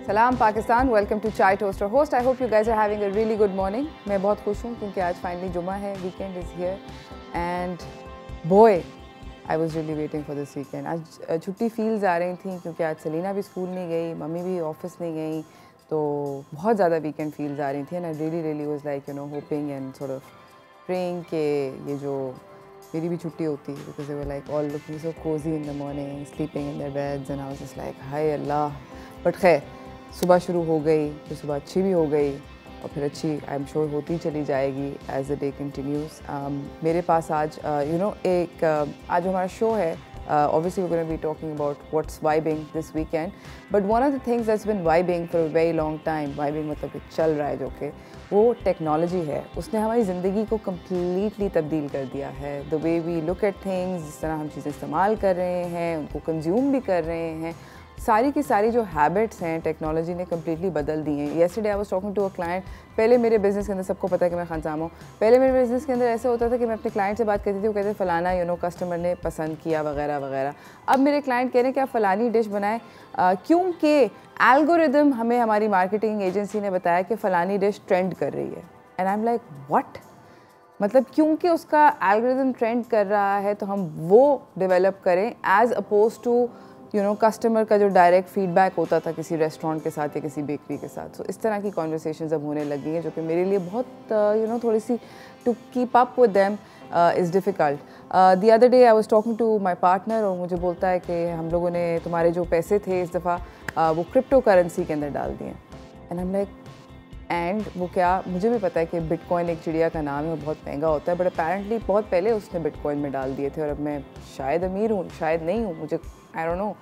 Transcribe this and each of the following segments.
सलाम Pakistan, welcome to chai toaster host. I hope you guys are having a really good morning. मैं बहुत खुश हूँ क्योंकि आज फाइनली जुमा है, weekend is here and boy I was really waiting for this weekend. आज छुट्टी फील्स आ रही थी क्योंकि आज सलीना भी स्कूल नहीं गई, मम्मी भी ऑफिस नहीं गई, तो बहुत ज़्यादा वीकेंड फील्स आ रही थी and I really was like you know hoping and sort of praying के ये जो मेरी भी छुट्टी होती है, because they were like all looking so cosy in the morning, sleeping in their beds and I was just like हाय अल्लाह। बट खैर सुबह शुरू हो गई, फिर सुबह अच्छी भी हो गई और फिर अच्छी आई एम श्योर होती चली जाएगी एज द डे कंटिन्यूज। मेरे पास आज एक आज हमारा शो है, obviously we're going to be talking about what's vibing this weekend, but one of the things that's been vibing for a very long time, vibing मतलब कि चल रहा है, जो कि वो टेक्नोलॉजी है। उसने हमारी ज़िंदगी को कम्प्लीटली तब्दील कर दिया है। The way we look at things, जिस तरह हम चीज़ें इस्तेमाल कर रहे हैं, उनको कंज्यूम भी कर रहे हैं, सारी की सारी जो हैबिट्स हैं टेक्नोलॉजी ने कम्प्लीटली बदल दी हैं। Yesterday I was talking to a client. पहले मेरे बिज़नेस के अंदर, सबको पता है कि मैं खानसाम हूँ, पहले मेरे बिज़नेस के अंदर ऐसा होता था कि मैं अपने क्लाइंट से बात करती थी, वो कहते फ़लाना कस्टमर ने पसंद किया वगैरह वगैरह। अब मेरे क्लाइंट कह रहे हैं कि आप फ़लानी डिश बनाएं क्योंकि एल्गोरिदम हमें हमारी मार्केटिंग एजेंसी ने बताया कि फ़लानी डिश ट्रेंड कर रही है। And I am like what, मतलब क्योंकि उसका एल्गोरिदम ट्रेंड कर रहा है तो हम वो डेवलप करें एज अपोज टू कस्टमर का जो डायरेक्ट फीडबैक होता था किसी रेस्टोरेंट के साथ या किसी बेकरी के साथ। सो इस तरह की कॉन्वर्सेशंस अब होने लगी हैं, जो कि मेरे लिए बहुत थोड़ी सी to keep up with them is difficult. The other day I was talking to my partner और मुझे बोलता है कि हम लोगों ने तुम्हारे जो पैसे थे इस दफ़ा वो क्रिप्टो करेंसी के अंदर डाल दिए। And I am like and वो क्या, मुझे भी पता है कि बिटकॉइन एक चिड़िया का नाम है और बहुत महंगा होता है, बट अपेरेंटली बहुत पहले उसने बिटकॉइन में डाल दिए थे और अब मैं शायद अमीर हूँ, शायद नहीं हूँ, मुझे I don't know.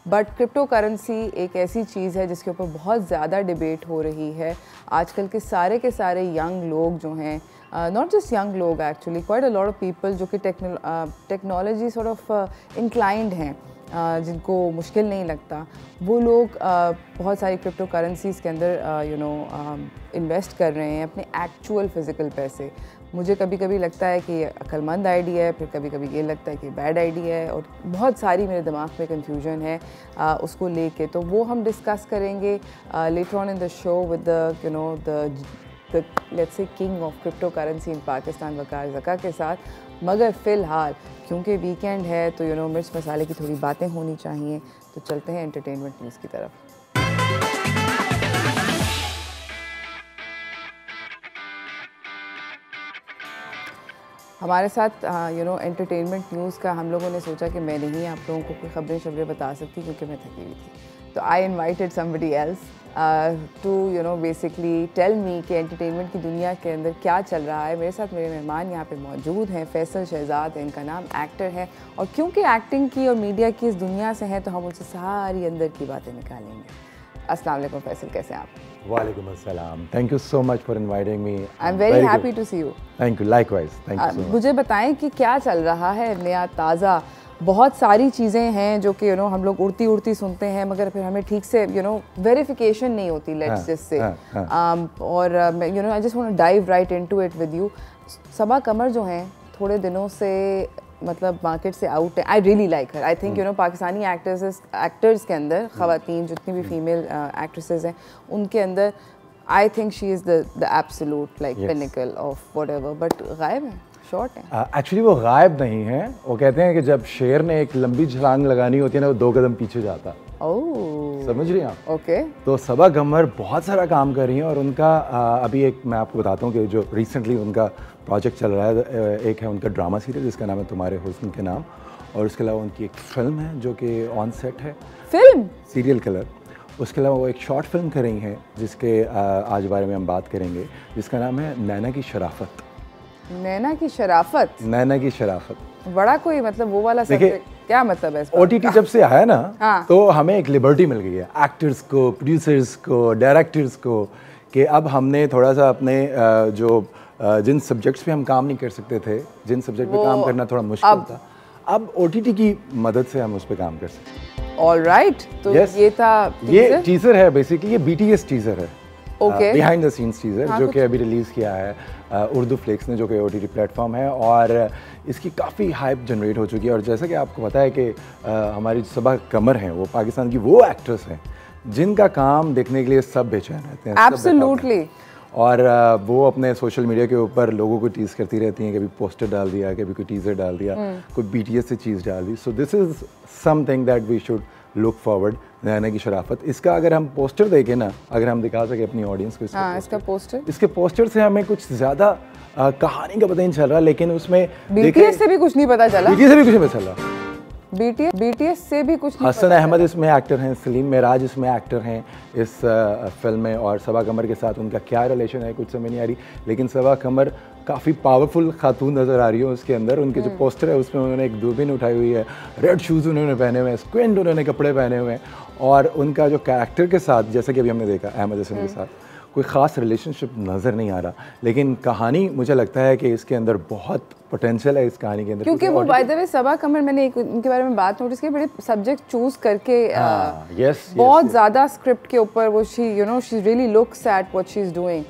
But crypto currency एक ऐसी चीज़ है जिसके ऊपर बहुत ज़्यादा डिबेट हो रही है। आजकल के सारे यंग लोग जो हैं, नॉट जस्ट यंग लोग actually, quite a lot of people जो कि टेक्नोलॉजी सॉर्ट ऑफ इंक्लाइंड हैं, जिनको मुश्किल नहीं लगता, वो लोग बहुत सारी क्रिप्टो करेंसीज़ के अंदर इन्वेस्ट कर रहे हैं अपने एक्चुअल फ़िज़िकल पैसे। मुझे कभी कभी लगता है कि अक्लमंद आइडिया है, फिर कभी कभी ये लगता है कि बैड आइडिया है, और बहुत सारी मेरे दिमाग में कन्फ्यूजन है उसको लेके। तो वो हम डिस्कस करेंगे later on in the show with the let's say king of cryptocurrency in Pakistan, Waqar Zaka के साथ। मगर फ़िलहाल क्योंकि वीकेंड है तो मिर्च मसाले की थोड़ी बातें होनी चाहिए, तो चलते हैं एंटरटेनमेंट न्यूज़ की तरफ। हमारे साथ एंटरटेनमेंट न्यूज़ का हम लोगों ने सोचा कि मैं नहीं आप लोगों को कोई खबरें बता सकती क्योंकि मैं थकी हुई थी, तो I invited somebody else to basically tell me कि एंटरटेनमेंट की दुनिया के अंदर क्या चल रहा है। मेरे साथ मेरे मेहमान यहाँ पे मौजूद हैं। फैसल शहजाद है इनका नाम, एक्टर है, और क्योंकि एक्टिंग की और मीडिया की इस दुनिया से हैं तो हम उनसे सारी अंदर की बातें निकालेंगे। अस्सलाम वालेकुम फैसल, कैसे हैं आप? वालेकुम अस्सलाम, thank you so much for inviting me. I am very happy to see you. Thank you, likewise, thank you so much. मुझे बताएं कि क्या चल रहा है नया ताज़ा। बहुत सारी चीज़ें हैं जो कि हम लोग उड़ती सुनते हैं, मगर फिर हमें ठीक से वेरिफिकेशन नहीं होती, लेट्स जस्ट से। और I just want to dive right into it with you. Saba Qamar जो हैं थोड़े दिनों से मतलब मार्केट से आउट है। I really like her. I think Pakistani actors के अंदर ख़वातीन जितनी भी फीमेल एक्ट्रेसेस हैं उनके अंदर I think she is the absolute like pinnacle of whatever, but गायब है, शॉर्ट है। एक्चुअली वो गायब नहीं है, वो कहते हैं कि जब शेर ने एक लंबी छलांग लगानी होती है ना, वो 2 कदम पीछे जाता। ओह, समझ रही हैं आप? ओके। तो सबा कमर बहुत सारा काम कर रही हैं, और उनका अभी एक मैं आपको बताता हूँ कि जो रिसेंटली उनका प्रोजेक्ट चल रहा है, एक है उनका ड्रामा सीरियल जिसका नाम है तुम्हारे हुस्न के नाम, और उसके अलावा उनकी एक फ़िल्म है जो कि ऑन सेट है, फिल्म सीरियल किलर। उसके अलावा वो एक शॉर्ट फिल्म कर रही हैं जिसके आज बारे में हम बात करेंगे, जिसका नाम है नैना की शराफत। नैना की शराफत? नैना की शराफत बड़ा कोई मतलब वो वाला सब्जेक्ट, क्या मतलब है? OTT जब से आया ना, हाँ। तो हमें एक लिबर्टी मिल गई है एक्टर्स को, प्रोड्यूसर्स को, डायरेक्टर्स को, कि अब हमने थोड़ा सा अपने जो जिन सब्जेक्ट्स पे हम काम नहीं कर सकते थे, जिन सब्जेक्ट पे काम करना थोड़ा मुश्किल था, अब OTT की मदद से हम उस पर काम कर सकते हैं। ऑल राइट, तो ये था ये टीजर है, बेसिकली ये BTS टीजर है, बिहाइंड द सीन्स टीजर, जो कि अभी रिलीज़ किया है उर्दू फ्लिक्स ने, जो कि OTT प्लेटफॉर्म है, और इसकी काफ़ी हाइप जनरेट हो चुकी है। और जैसा कि आपको पता है कि हमारी सबा कमर हैं, वो पाकिस्तान की वो एक्ट्रेस हैं जिनका काम देखने के लिए सब बेचैन रहते हैं। एब्सोल्युटली। और वो अपने सोशल मीडिया के ऊपर लोगों को टीज़ करती रहती हैं, कभी पोस्टर डाल दिया, कभी कोई टीज़र डाल दिया, कोई BTS से चीज़ डाल दी। So this is something that we should look forward, रहने की शराफत। इसका अगर हम पोस्टर देखें ना, अगर हम दिखा सके अपनी ऑडियंस को इसके पोस्टर से हमें कुछ ज़्यादा कहानी का पता नहीं चल रहा, लेकिन उसमें BTS से भी फिल्म में कुछ नहीं पता चला। BTS से भी कुछ नहीं। हसन अहमद इसमें एक्टर हैं, सलीम मेराज इसमें एक्टर हैं इस फिल्म में, और सबा कमर के साथ उनका क्या रिलेशन है कुछ समझ नहीं आ रही, लेकिन सबा कमर काफ़ी पावरफुल खातून नज़र आ रही है उसके अंदर। उनके जो पोस्टर है उसमें उन्होंने एक दूरबीन उठाई हुई है, रेड शूज़ उन्होंने पहने हुए हैं, स्क्विंट उन्होंने कपड़े पहने हुए हैं, और उनका जो कैरेक्टर के साथ, जैसे कि अभी हमने देखा अहमद हसन के साथ, कोई ख़ास रिलेशनशिप नज़र नहीं आ रहा, लेकिन कहानी मुझे लगता है कि इसके अंदर बहुत पोटेंशियल है इस कहानी के अंदर, क्योंकि वो बाय द वे सबा कमर, मैंने उनके बारे में बात नोटिस की, बड़े सब्जेक्ट चूज करके बहुत ज़्यादा स्क्रिप्ट के ऊपर वो she really looks at what she is doing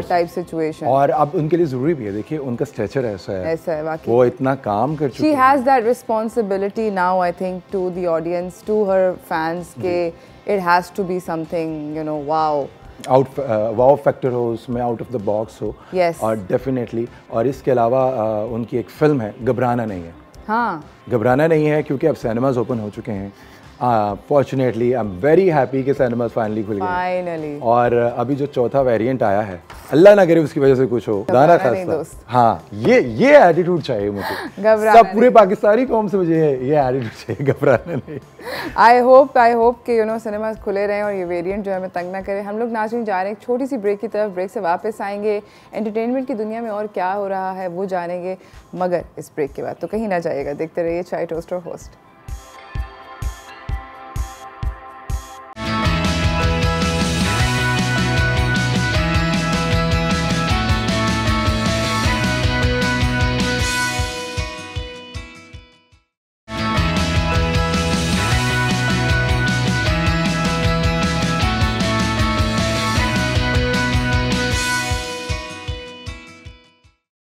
type situation. और अब उनके लिए ज़रूरी भी है, देखिए उनका स्टेचर ऐसा है वाकई, वो इतना काम कर चुकी है। She has that responsibility now, I think, to the audience, to her fans, के it has to be something wow factor हो उसमें, आउट ऑफ द बॉक्स हो। yes. और डेफिनेटली, और इसके अलावा उनकी एक फ़िल्म है घबराना नहीं है। हाँ, घबराना नहीं है, क्योंकि अब सिनेमाज ओपन हो चुके हैं। Fortunately I am very happy कि सिनेमाज फाइनली खुल गए, और अभी जो चौथा वेरिएंट आया है, अल्लाह ना करे उसकी वजह से कुछ हो, गाना खासा। हाँ, ये एटीट्यूड चाहिए मुझे, सब पूरे पाकिस्तानी कौम से मुझे ये एटीट्यूड चाहिए, घबराना नहीं। आई होप कि सिनेमाज खुले रहें और ये वेरिएंट जो है हमें तंग ना करे। हम लोग नाज़रीन जा रहे हैं एक छोटी सी ब्रेक की तरफ, ब्रेक से वापस आएंगे, एंटरटेनमेंट की दुनिया में और क्या हो रहा है वो जानेंगे, मगर इस ब्रेक के बाद, तो कहीं ना जाइएगा, देखते रहिए चाय टोस्टर होस्ट।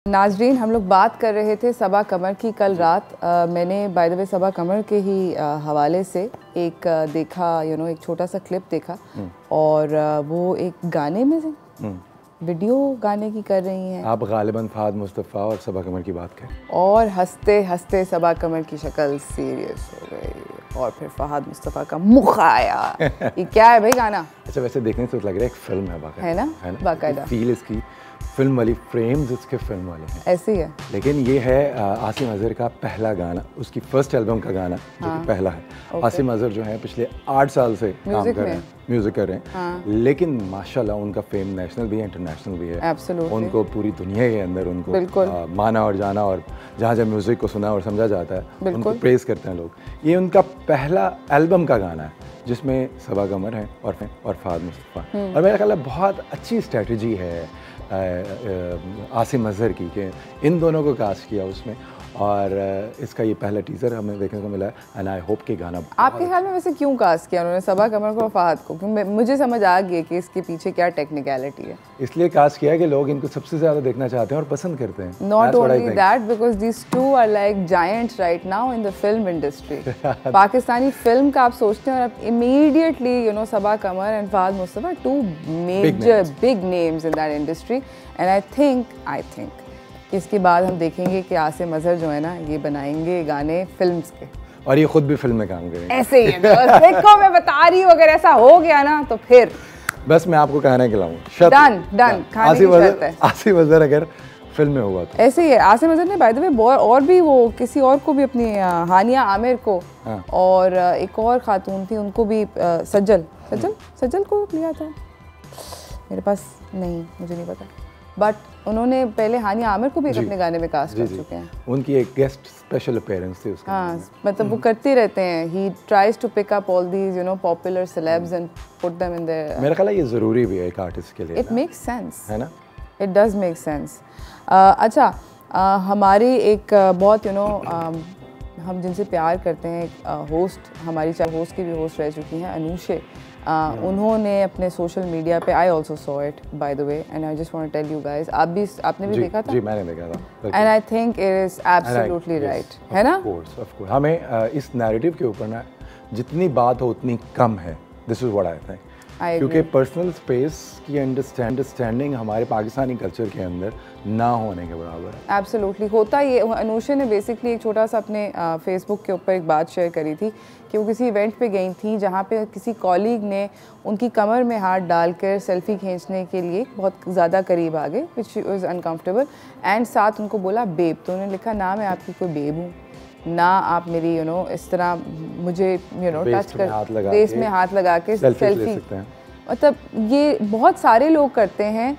नाजरीन, हम लोग बात कर रहे थे सबा कमर की। कल रात मैंने बाय द वे सबा कमर के ही हवाले से एक देखा, एक छोटा सा क्लिप देखा, और वो एक गाने में से वीडियो गाने की कर रही हैं। आप गालिबन फहद मुस्तफ़ा और सबा कमर की बात करें, और हंसते हंसते सबा कमर की शक्ल सीरियस हो गई, और फिर फहद मुस्तफ़ा का मुख आया। ये क्या है भाई गाना? अच्छा, वैसे देखने से तो लग रहा है एक फिल्म है, है ना, बाकायदा फील इसकी फिल्म वाली, फ्रेम्स इसके फिल्म वाले हैं, ऐसे ही है। लेकिन ये है आसिम अजहर का पहला गाना, उसकी फर्स्ट एल्बम का गाना, जो कि पहला है। आसिम अजहर जो है पिछले 8 साल से काम कर रहे हैं, म्यूजिक कर रहे हैं, लेकिन माशाल्लाह उनका फेम नेशनल भी है, इंटरनेशनल भी है। उनको पूरी दुनिया के अंदर उनको माना और जाना, और जहाँ जहाँ म्यूजिक को सुना और समझा जाता है उनको प्रेज करते हैं लोग। ये उनका पहला एल्बम का गाना है जिसमें सबा कमर है और फहद मुस्तफ़ा, और मेरा ख्याल है बहुत अच्छी स्ट्रेटजी है आसिम अजहर की कि इन दोनों को कास्ट किया उसमें, और इसका ये पहला टीज़र हमें देखने को मिला है, एंड आई होप कि गाना। आपके ख्याल में वैसे क्यों कास्ट किया उन्होंने सबा कमर को और फहद को? क्योंकि मुझे समझ आ गई कि इसके पीछे क्या टेक्निकलिटी है। इसलिए कास्ट किया है कि लोग इनको सबसे ज़्यादा देखना चाहते हैं और पसंद करते हैं। Not only that, because these two are like giants right now in the film industry. Pakistani film का आप सोचते हैं, और आप immediately Saba Qamar and Fahad Mustafa, two major big names in that industry, and I think इसके बाद हम देखेंगे कि आसिम अजहर जो है ना, ये बनाएंगे गाने फिल्म्स के, और ये खुद भी फिल्म में काम करेंगे। ऐसे ही है, देखो मैं बता रही हूँ, अगर ऐसा हो गया ना तो फिर बस मैं आपको कहना खिलाऊँ, डन खाने की शर्त है। आसिम अजहर अगर फिल्म में हुआ तो ऐसे ही है। आसिम अजहर ने बाय द वे और भी वो किसी और को भी, अपनी हानिया आमिर को, और एक और खातून थी उनको भी, सज्जल को लिया था, मेरे पास नहीं, मुझे नहीं पता, बट उन्होंने पहले हानिया आमिर को भी अपने गाने में कास्ट कर चुके हैं। उनकी एक गेस्ट स्पेशल अपीयरेंस थी उसका। हाँ, मतलब वो करते रहते हैं, he tries to pick up all these popular celebs and put them in there. मेरा ख्याल है ये ज़रूरी भी है एक आर्टिस्ट के लिए, इट मेक्स सेंस, है ना, इट डज मेक सेंस। अच्छा, हमारी एक बहुत हम जिनसे प्यार करते हैं, होस्ट हमारी, चाहे होस्ट की भी होस्ट रह चुकी हैं, अनूशे, उन्होंने अपने सोशल मीडिया पे, I also saw it by the way and I just want to tell you guys, आपने भी देखा था? जी मैंने देखा था, and I think it is absolutely right, है ना? ऑफ कोर्स हमें इस नैरेटिव के ऊपर ना जितनी बात हो उतनी कम है। This is what I think, क्योंकि पर्सनल स्पेस की अंडरस्टैंडिंग हमारे पाकिस्तानी कल्चर के अंदर ना होने के बराबर है। एब्सोल्युटली होता ये। अनूशा ने बेसिकली एक छोटा सा अपने फेसबुक के ऊपर एक बात शेयर करी थी कि वो किसी इवेंट पे गई थी जहाँ पे किसी कॉलीग ने उनकी कमर में हाथ डालकर सेल्फी खींचने के लिए बहुत ज़्यादा करीब आ गए, विच वाज अनकम्फर्टेबल, एंड साथ उनको बोला बेब। तो उन्होंने लिखा, ना मैं आपकी कोई बेब हूँ, ना आप मेरी इस तरह मुझे टच कर, फेस में हाथ लगा के सेल्फी। मतलब ये बहुत सारे लोग करते हैं,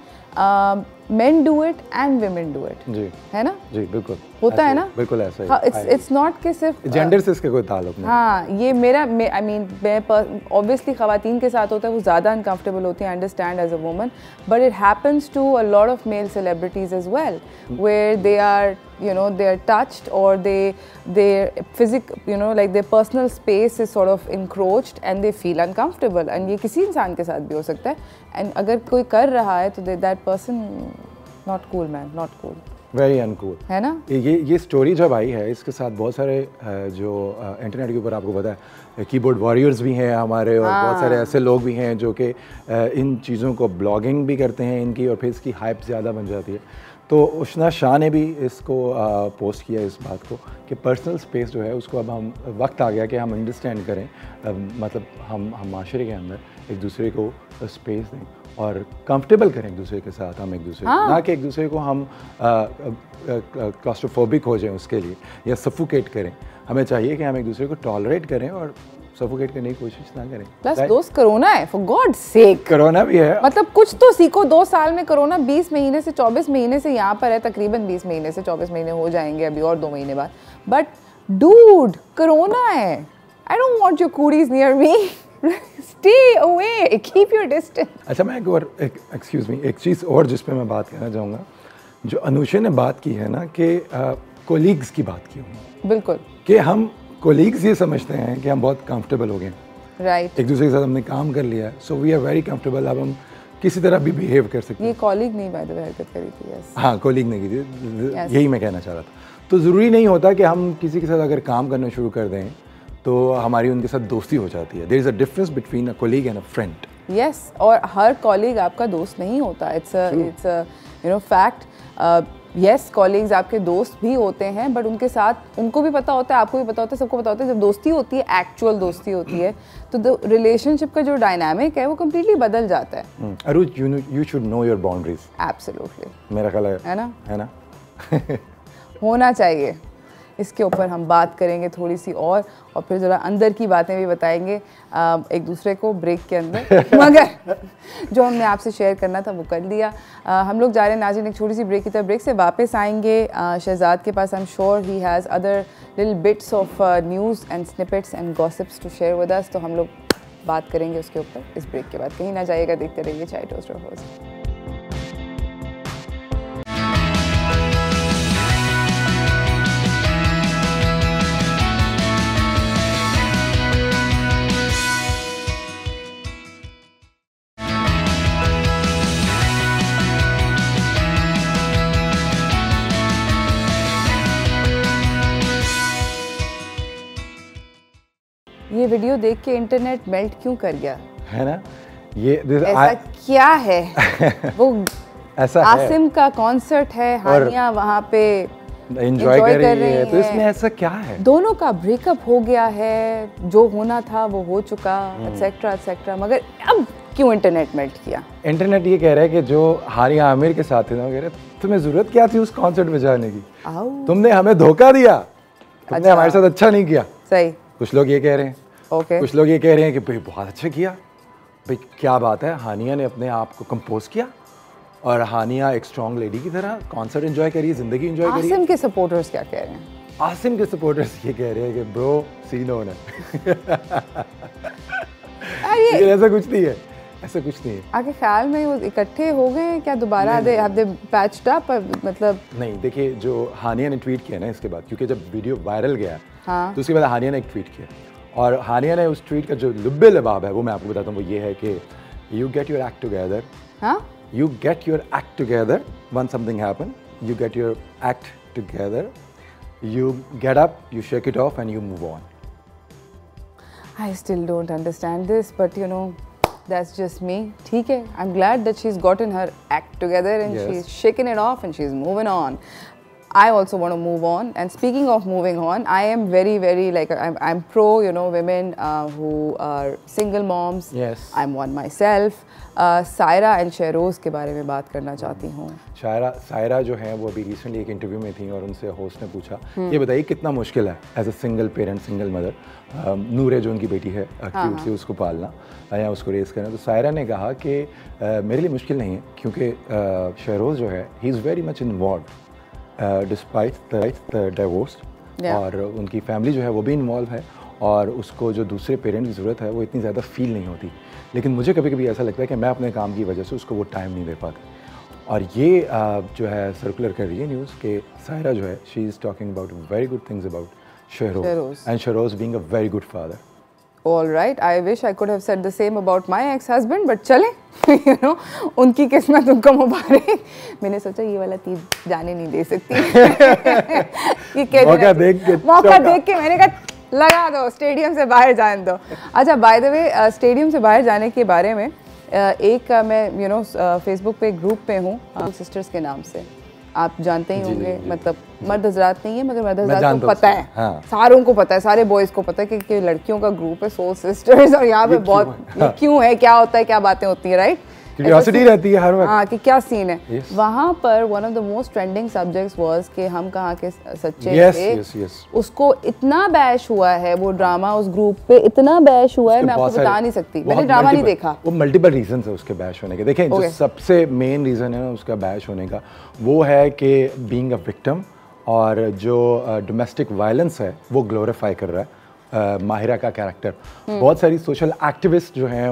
men do it and women do it, जी, है ना? जी बिल्कुल होता है ना? बिल्कुल ऐसा ही। इट्स नॉट कि सिर्फ जेंडर से इसका कोई ताल्लुक नहीं। हाँ, ये आई मीन ऑब्वियसली ख़वातीन के साथ होता है, वो ज़्यादा अनकम्फर्टेबल होती हैं, understand as a woman, but it happens to a lot of male celebrities as well, where they are they are touched, or their like their personal space is sort of encroached and they feel uncomfortable, and ये किसी इंसान के साथ भी हो सकता है, and अगर कोई कर रहा है तो that person not cool man, not cool, very uncool, है ना? ये स्टोरी जब आई है, इसके साथ बहुत सारे जो इंटरनेट के ऊपर आपको पता है कीबोर्ड वॉरियर्स भी हैं हमारे, और बहुत सारे ऐसे लोग भी हैं जो कि इन चीज़ों को ब्लॉगिंग भी करते हैं इनकी, और फिर इसकी हाइप ज़्यादा बन जाती है। तो उशना शाह ने भी इसको पोस्ट किया इस बात को कि पर्सनल स्पेस जो है उसको अब हम वक्त आ गया कि हम अंडरस्टैंड करें, मतलब हम माशरे के अंदर एक दूसरे को स्पेस दें और कंफर्टेबल करें एक दूसरे के साथ, हम एक दूसरे को, ना कि एक दूसरे को हम क्लॉस्ट्रोफोबिक हो जाएं उसके लिए या सफोकेट करें। हमें चाहिए कि हम एक दूसरे को टॉलरेट करें और सफोकेट करने की कोशिश ना करें। प्लस दोस्त कोरोना है, फॉर गॉड सेक, कोरोना भी है, मतलब कुछ तो सीखो। 2 साल में कोरोना 20 महीने से 24 महीने से यहाँ पर है, तकरीबन 20 महीने से 24 महीने हो जाएंगे अभी और 2 महीने बाद, बट डूड कोरोना है, I don't want your cooties near me, stay away, keep your distance. अच्छा, मैं एक्सक्यूज मी, एक चीज़ और जिस पे मैं बात करना चाहूँगा, जो अनूशा ने बात की है ना कि कोलीग्स की बात की हूँ, बिल्कुल, कि हम कोलीग्स ये समझते हैं कि हम बहुत कंफर्टेबल हो गए, राइट, एक दूसरे के साथ हमने काम कर लिया, so we are very comfortable, अब हम किसी तरह भी बिहेव कर सकते हैं। ये कॉलीग नहीं बाय द वे हरकत करी थी, यस, हाँ कॉलीग ने की थी, यही मैं कहना चाह रहा था। तो ज़रूरी नहीं होता कि हम किसी के साथ अगर काम करना शुरू कर दें तो हमारी उनके साथ दोस्ती हो जाती है। There is a difference between a colleague and a friend. Yes, और हर कॉलीग आपका दोस्त नहीं होता, इट्स फैक्ट। यस, कॉलीग्स आपके दोस्त भी होते हैं, बट उनके साथ उनको भी पता होता है, आपको भी पता होता है, सबको पता होता है, जब दोस्ती होती है, एक्चुअल दोस्ती होती है, तो रिलेशनशिप का जो डायनामिक है वो कम्प्लीटली बदल जाता है। Arooj, you should know your boundaries. Absolutely, मेरा ख्याल है ना, है ना होना चाहिए। इसके ऊपर हम बात करेंगे थोड़ी सी और फिर ज़रा अंदर की बातें भी बताएंगे एक दूसरे को ब्रेक के अंदर, मगर जो हमने आपसे शेयर करना था वो कर लिया। हम लोग जा रहे हैं नाज़रीन एक छोटी सी ब्रेक की तरफ, ब्रेक से वापस आएंगे शहजाद के पास। I am sure he has other little bits of news and snippets and gossips to share with us, तो हम लोग बात करेंगे उसके ऊपर इस ब्रेक के बाद। कहीं ना जाइएगा, देखते रहिए चाय टोस्टर होस्ट। ये वीडियो देख के इंटरनेट मेल्ट क्यों कर गया, है ना? ये ऐसा क्या है? वो ऐसा आसिम का कॉन्सर्ट है, हानिया वहाँ पे एंजॉय कर रही है, तो इसमें ऐसा क्या है? दोनों का ब्रेकअप हो गया है, जो होना था वो हो चुका, एटसेट्रा एटसेट्रा, मगर अब क्यों इंटरनेट मेल्ट किया? इंटरनेट ये कह रहा है कि जो हानिया आमिर के साथ थे ना, कह रहे तुम्हें जरूरत क्या थी उस कॉन्सर्ट में जाने की, तुमने हमें धोखा दिया, तुमने हमारे साथ अच्छा नहीं किया। सही, कुछ लोग ये कह रहे हैं, कुछ लोग ये कह रहे हैं कि भाई बहुत अच्छा किया, भाई क्या बात है, हानिया ने अपने आप को कंपोज किया और हानिया एक स्ट्रॉन्ग लेडी की तरह कॉन्सर्ट एंजॉय करिए, जिंदगी एंजॉय करिए। आसिम के सपोर्टर्स क्या कह रहे हैं? आसिम के सपोर्टर्स ये कह रहे हैं कि ब्रो सीन ऑन है। लेकिन ऐसा कुछ नहीं है, ऐसा कुछ नहीं है। आपके ख्याल में वो इकट्ठे हो गए हैं क्या दोबारा? have they patched up? मतलब नहीं, देखिए जो हानिया ने ट्वीट किया ना इसके बाद, क्योंकि जब वीडियो वायरल गया हाँ। तो उसके बाद हानिया ने एक ट्वीट किया, और हानिया ने उस ट्वीट का जो लुब्बे लबाब है वो मैं आपको बताता हूँ। वो ये है कि you get your act together, हाँ, you get your act together once something happen, you get your act together, you get up, you shake it off and you move on. I still don't understand this, but you know, that's just me. ठीक है, I'm glad that she's gotten her act together and Yes. she's shaking it off and she's moving on. I also want to move on. And speaking of moving on, I am very, very like I'm pro, you know, women who are single moms. Yes. I'm one myself. Saira and Shahroz के बारे में बात करना चाहती हूँ। सायरा जो है वो अभी रिसेंटली एक इंटरव्यू में थी और उनसे होस्ट ने पूछा ये बताइए कितना मुश्किल है as a single parent, single mother, Noore जो उनकी बेटी है क्यूट सी, उसको पालना या उसको रेस करना। तो सायरा ने कहा कि मेरे लिए मुश्किल नहीं है, क्योंकि शहरोज जो है he is very much involve despite the divorce, और उनकी फैमिली जो है वो भी इन्वॉल्व है, और उसको जो दूसरे पेरेंट की ज़रूरत है वो इतनी ज़्यादा फील नहीं होती। लेकिन मुझे कभी कभी ऐसा लगता है कि मैं अपने काम की वजह से उसको वो टाइम नहीं दे पाता। और ये जो है सर्कुलर कर रही है न्यूज़ कि सायरा जो है she is talking about very good things about Shahroz and Shahroz being a very good father. All right, I wish I could have said the same about my ex-husband, but चले you know, उनकी किस्मत उनको मुबारक। मैंने सोचा ये वाला तीर जाने नहीं दे सकती। ये मौका देख के मैंने कहा लगा दो, स्टेडियम से बाहर जाने दो। अच्छा, बाय द वे स्टेडियम से बाहर जाने के बारे में एक मैं यू नो फेसबुक पे ग्रुप पे हूँ सिस्टर्स के नाम से, आप जानते ही होंगे। मतलब मर्द हजरात नहीं है मगर मर्द हजरात को पता है, हाँ। सारों को पता है, सारे बॉयज़ को पता है कि लड़कियों का ग्रुप है सोल सिस्टर्स, और यहाँ पे बहुत क्यों है, क्या होता है, क्या बातें होती है, राइट? क्यूरियोसिटी रहती है हर वक्त, हाँ, कि क्या सीन है। yes. वहाँ पर one of the most trending subjects was कि हम कहाँ के सच्चे थे। उसको इतना बैश हुआ है वो ड्रामा, उस ग्रुप पे इतना बैश हुआ है, मैं आपको बता नहीं सकती, मैंने ड्रामा नहीं देखा। वो मल्टीपल रीजन है उसके बैश होने के। देखें जो सबसे मेन रीज़न है ना उसका बैश होने का, वो है कि बीइंग अ विक्टिम, और जो डोमेस्टिक वायलेंस है वो ग्लोरीफाई कर रहा है माहिरा का कैरेक्टर। बहुत सारी सोशल एक्टिविस्ट जो हैं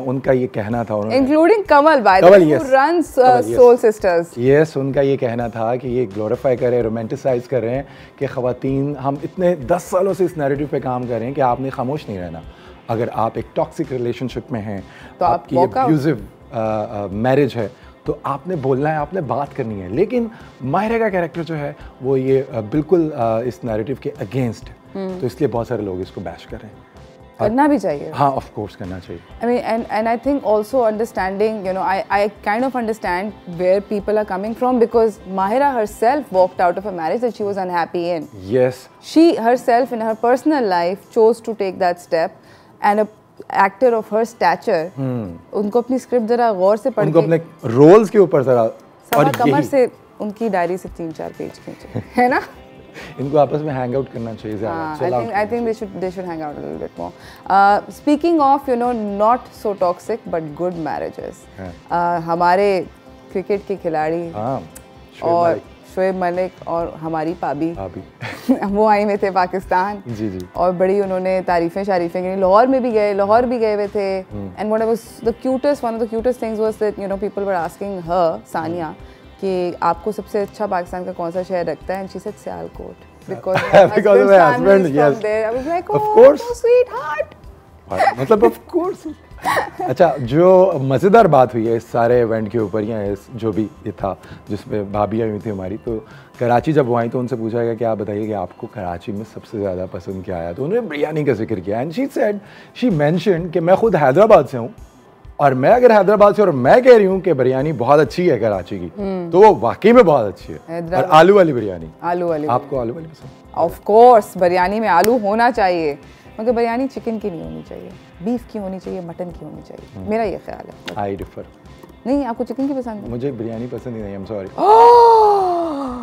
उनका ये कहना था, including Kamal by the way, who runs soul sisters. Yes, उनका ये कहना था कि ये ग्लोरीफाई कर रहे हैं, रोमांटिसाइज कर रहे हैं कि ख़वातीन, हम इतने 10 सालों से इस नैरेटिव पे काम कर रहे हैं कि आपने खामोश नहीं रहना। अगर आप एक टॉक्सिक रिलेशनशिप में हैं, तो आपकी अब्यूजिव मैरिज है, तो आपने बोलना है, आपने बात करनी है। लेकिन माहिरा का कैरेक्टर जो है वो ये बिल्कुल इस नैरेटिव के अगेंस्ट है, तो इसलिए बहुत सारे लोग इसको बैश कर रहे हैं। करना भी चाहिए, हाँ, ऑफ कोर्स करना चाहिए। I mean, and I think also understanding, you know, I kind of understand where people are coming from, because Mahira herself walked out of a marriage that she was unhappy in. Yes. She herself in her personal life chose to take that step, and a actor of her stature, उनको अपनी script जरा गौर से पढ़ के, उनको अपने roles के ऊपर जरा, और कमर से उनकी डायरी से 3-4 पेज खींचे, है ना? इनको आपस में हैंग आउट करना चाहिए ज़्यादा। I think they should hang out a little bit more. Speaking of, you know, not so toxic but good marriages, हमारे क्रिकेट के खिलाड़ी और शोएब मलिक और हमारी पाबी वो आई में थे पाकिस्तान, जी। और बड़ी उन्होंने तारीफ़ें की। लाहौर भी गए हुए थे, and what was the cutest, one of the cutest things was that you know people were asking हर, सानिया, कि आपको सबसे अच्छा पाकिस्तान का कौन सा शहर लगता है, and she said Sialkot, because my husband is from there. I was like, oh, of course, so sweetheart. मतलब of course. अच्छा, जो मज़ेदार बात हुई है इस सारे इवेंट के ऊपर, या इस जो भी ये था जिसमें भाभी आई हुई थी हमारी, तो कराची जब वो आई तो उनसे पूछा गया कि आप बताइए कि आपको कराची में सबसे ज़्यादा पसंद क्या आया, तो उन्होंने बिरयानी का जिक्र किया। एंड शी मेंशन्ड कि मैं खुद हैदराबाद से हूँ, और मैं अगर हैदराबाद से और मैं कह रही हूँ कि बिरयानी बहुत अच्छी है कराची की, तो वो वाकई में बहुत अच्छी है। और आलू वाली बिरयानी, आपको आलू वाली पसंद? ऑफ कोर्स, बिरयानी में आलू होना चाहिए, मगर बिरयानी चिकन की नहीं होनी चाहिए, बीफ की होनी चाहिए, मटन की होनी चाहिए, मेरा ये ख्याल है। आई डिफर। नहीं, आपको चिकन की पसंद है? मुझे बिरयानी पसंद ही नहीं, I am sorry.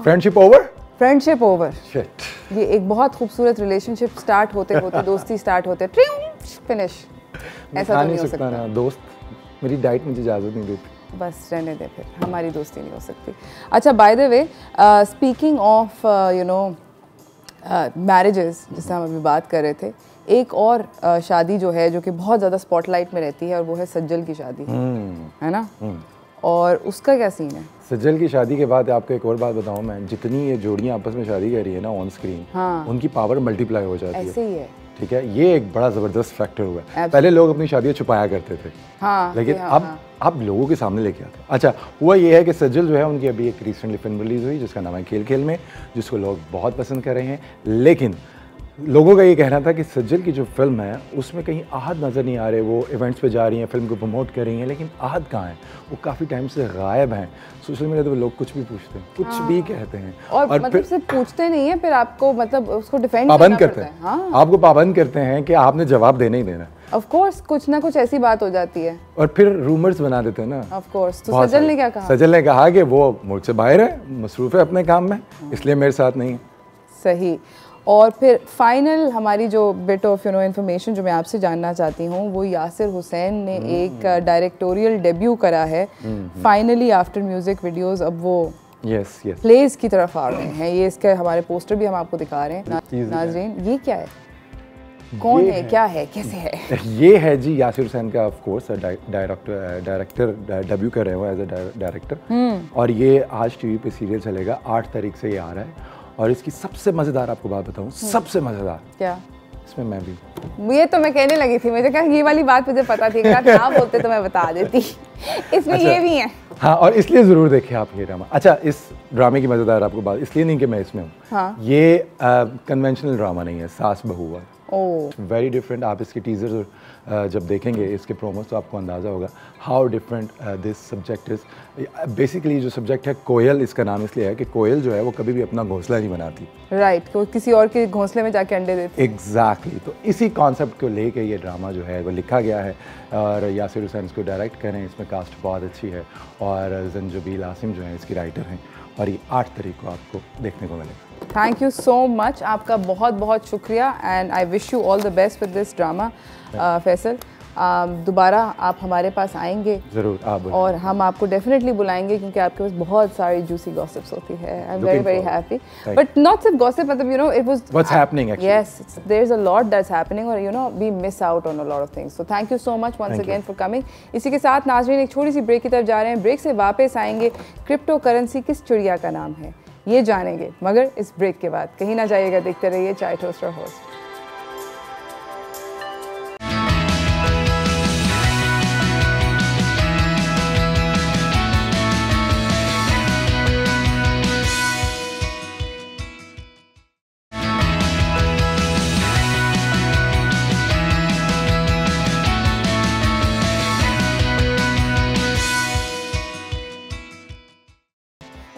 Friendship over? Friendship over. Shit. ये एक बहुत खूबसूरत रिलेशनशिप स्टार्ट होते होते दोस्ती स्टार्ट होते फिनिश, ऐसा तो नहीं हो सकता ना। दोस्त, मेरी डाइट मुझे इजाज़त नहीं देती। बस रहने दे, फिर हमारी दोस्ती नहीं हो सकती। अच्छा, bye the way, speaking of you know marriages जिससे हम अभी बात कर रहे थे, एक और शादी जो है जो कि बहुत ज़्यादा स्पॉटलाइट में रहती है और वो है सज्जल की शादी, है ना? और उसका क्या सीन है? सज्जल की शादी के बाद आपको एक और बात बताऊं मैं, जितनी ये जोड़ियां आपस में शादी कर रही है ना ऑन स्क्रीन, हाँ, उनकी पावर मल्टीप्लाई हो जाती है। ऐसे ही है, ठीक है, ये एक बड़ा ज़बरदस्त फैक्टर हुआ है। पहले लोग अपनी शादियाँ छुपाया करते थे, हाँ, लेकिन हाँ, अब लोगों के सामने लेके आते हैं। अच्छा, हुआ ये है कि सज्जल जो है उनकी अभी एक रिसेंटली फिल्म रिलीज़ हुई जिसका नाम है खेल खेल में, जिसको लोग बहुत पसंद कर रहे हैं। लेकिन लोगों का ये कहना था कि सज्जल की जो फिल्म है उसमें कहीं आहद नज़र नहीं आ रहे। वो इवेंट्स पे जा रही हैं, फिल्म को प्रमोट कर रही हैं, लेकिन आहद कहाँ है? वो काफ़ी टाइम से गायब हैं। सोशल मीडिया पे लोग कुछ भी पूछते हैं, कुछ भी कहते हैं, और मतलब फिर सिर्फ पूछते नहीं है, फिर आपको मतलब उसको डिफेंड पाबंद करते हैं। हाँ, आपको पाबंद करते हैं कि आपने जवाब देना ही देना। ऑफ कोर्स कुछ ना कुछ ऐसी बात हो जाती है और फिर रूमर्स बना देते हैं ना। Of course. तो सज्जल ने क्या कहा? सज्जल ने कहा कि वो मुझसे बाहर है, मसरूफ़ है अपने काम में, इसलिए मेरे साथ नहीं है। सही। और फिर फाइनल हमारी जो बिट ऑफ इन्फॉर्मेशन जो मैं आपसे जानना चाहती हूँ, वो यासिर हुसैन ने एक डायरेक्टोरियल डेब्यू करा है फाइनली आफ्टर म्यूजिक वीडियोस। अब वो प्लेस की तरफ आ रहे हैं। ये इसके हमारे पोस्टर भी हम आपको दिखा रहे हैं नाज़रीन। ये क्या है, कौन है, क्या है, कैसे है? ये है जी यासिर हुसैन का ऑफ कोर्स डायरेक्टर डेब्यू कर रहे हो एज अ डायरेक्टर, और ये आज टीवी पे सीरियल चलेगा, 8 तारीख से ये आ रहा है। और इसकी सबसे मज़ेदार आपको बात बताऊं, सबसे मज़ेदार क्या, इसमें मैं भी, ये तो मैं कहने लगी थी, मुझे कहा ये वाली बात मुझे पता थी, अगर ना बोलते तो मैं बता देती। इसमें अच्छा, ये भी है। हाँ, और इसलिए ज़रूर देखें आप ये ड्रामा। अच्छा, इस ड्रामे की मज़ेदार आपको बात इसलिए नहीं कि मैं इसमें हूँ, हाँ, ये कन्वेंशनल ड्रामा नहीं है, सास बहू हुआ, वेरी डिफरेंट। आप इसके टीजर जब देखेंगे, इसके प्रोमोस, तो आपको अंदाज़ा होगा how different this subject is. Basically जो सब्जेक्ट है कोयल, इसका नाम इसलिए है कि कोयल जो है वो कभी भी अपना घोंसला नहीं बनाती, राइट, तो किसी और के घोंसले में जाके अंडे देती। एग्जैक्टली। तो इसी कॉन्सेप्ट को लेके ये ड्रामा जो है वो लिखा गया है, और यासिर हुसैन इसको डायरेक्ट कर रहे हैं। इसमें कास्ट बहुत अच्छी है, और जंजबील आसिम जो है इसकी राइटर हैं, और ये 8 तारीख को आपको देखने को मिलेगा। थैंक यू सो मच, आपका बहुत बहुत शुक्रिया, and I wish you all the best with this drama. Faisal, दोबारा आप हमारे पास आएंगे ज़रूर, आप, और हम आपको डेफिनेटली बुलाएंगे, क्योंकि आपके पास बहुत सारी जूसी गॉसिप्स होती है। I am very very happy, but not सिर्फ गॉसिप, मतलब it was what's happening actually, yes, there is a lot that's happening, और we miss out on a lot of things. So thank you so much once again for coming. इसी के साथ नाज़रीन एक छोटी सी break की तरफ जा रहे हैं। ब्रेक से वापस आएंगे, क्रिप्टो करेंसी किस चिड़िया का नाम है ये जानेंगे, मगर इस ब्रेक के बाद। कहीं ना जाइएगा, देखते रहिए chai toaster host.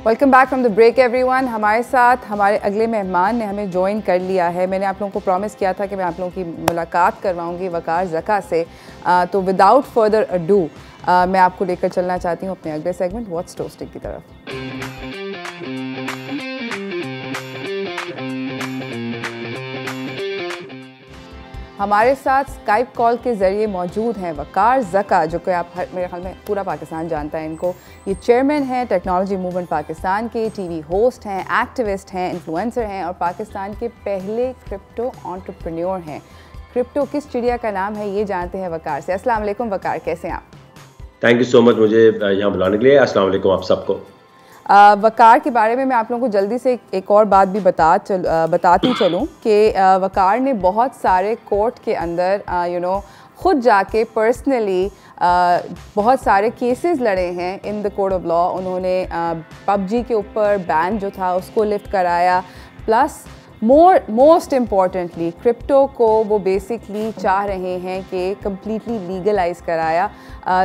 Welcome back from the break everyone. हमारे साथ हमारे अगले मेहमान ने हमें ज्वाइन कर लिया है। मैंने आप लोगों को प्रॉमिस किया था कि मैं आप लोगों की मुलाकात करवाऊंगी वकार ज़का से, तो विदाउट फर्दर अडू मैं आपको लेकर चलना चाहती हूँ अपने अगले सेगमेंट व्हाट्स टोस्टिंग की तरफ। हमारे साथ स्काइप कॉल के ज़रिए मौजूद हैं वकार ज़का, जो कि आप मेरे ख्याल में पूरा पाकिस्तान जानता है इनको। ये चेयरमैन हैं टेक्नोलॉजी मूवमेंट पाकिस्तान के, टीवी होस्ट हैं, एक्टिविस्ट हैं, इन्फ्लुएंसर हैं, और पाकिस्तान के पहले क्रिप्टो एंटरप्रेन्योर हैं। क्रिप्टो किस चिड़िया का नाम है ये जानते हैं वकार से। अस्सलाम वालेकुम वकार, कैसे हैं आप? थैंक यू सो मच मुझे यहाँ बुलाने के लिए। अस्सलाम वालेकुम आप सबको। वकार के बारे में मैं आप लोगों को जल्दी से एक और बात भी बताती चलूँ कि वकार ने बहुत सारे कोर्ट के अंदर ख़ुद जाके पर्सनली बहुत सारे केसेस लड़े हैं in the court of law. उन्होंने PUBG के ऊपर बैन जो था उसको लिफ्ट कराया, प्लस मोस्ट इम्पॉर्टेंटली क्रिप्टो को वो बेसिकली चाह रहे हैं कि कम्प्लीटली लीगलाइज कराया,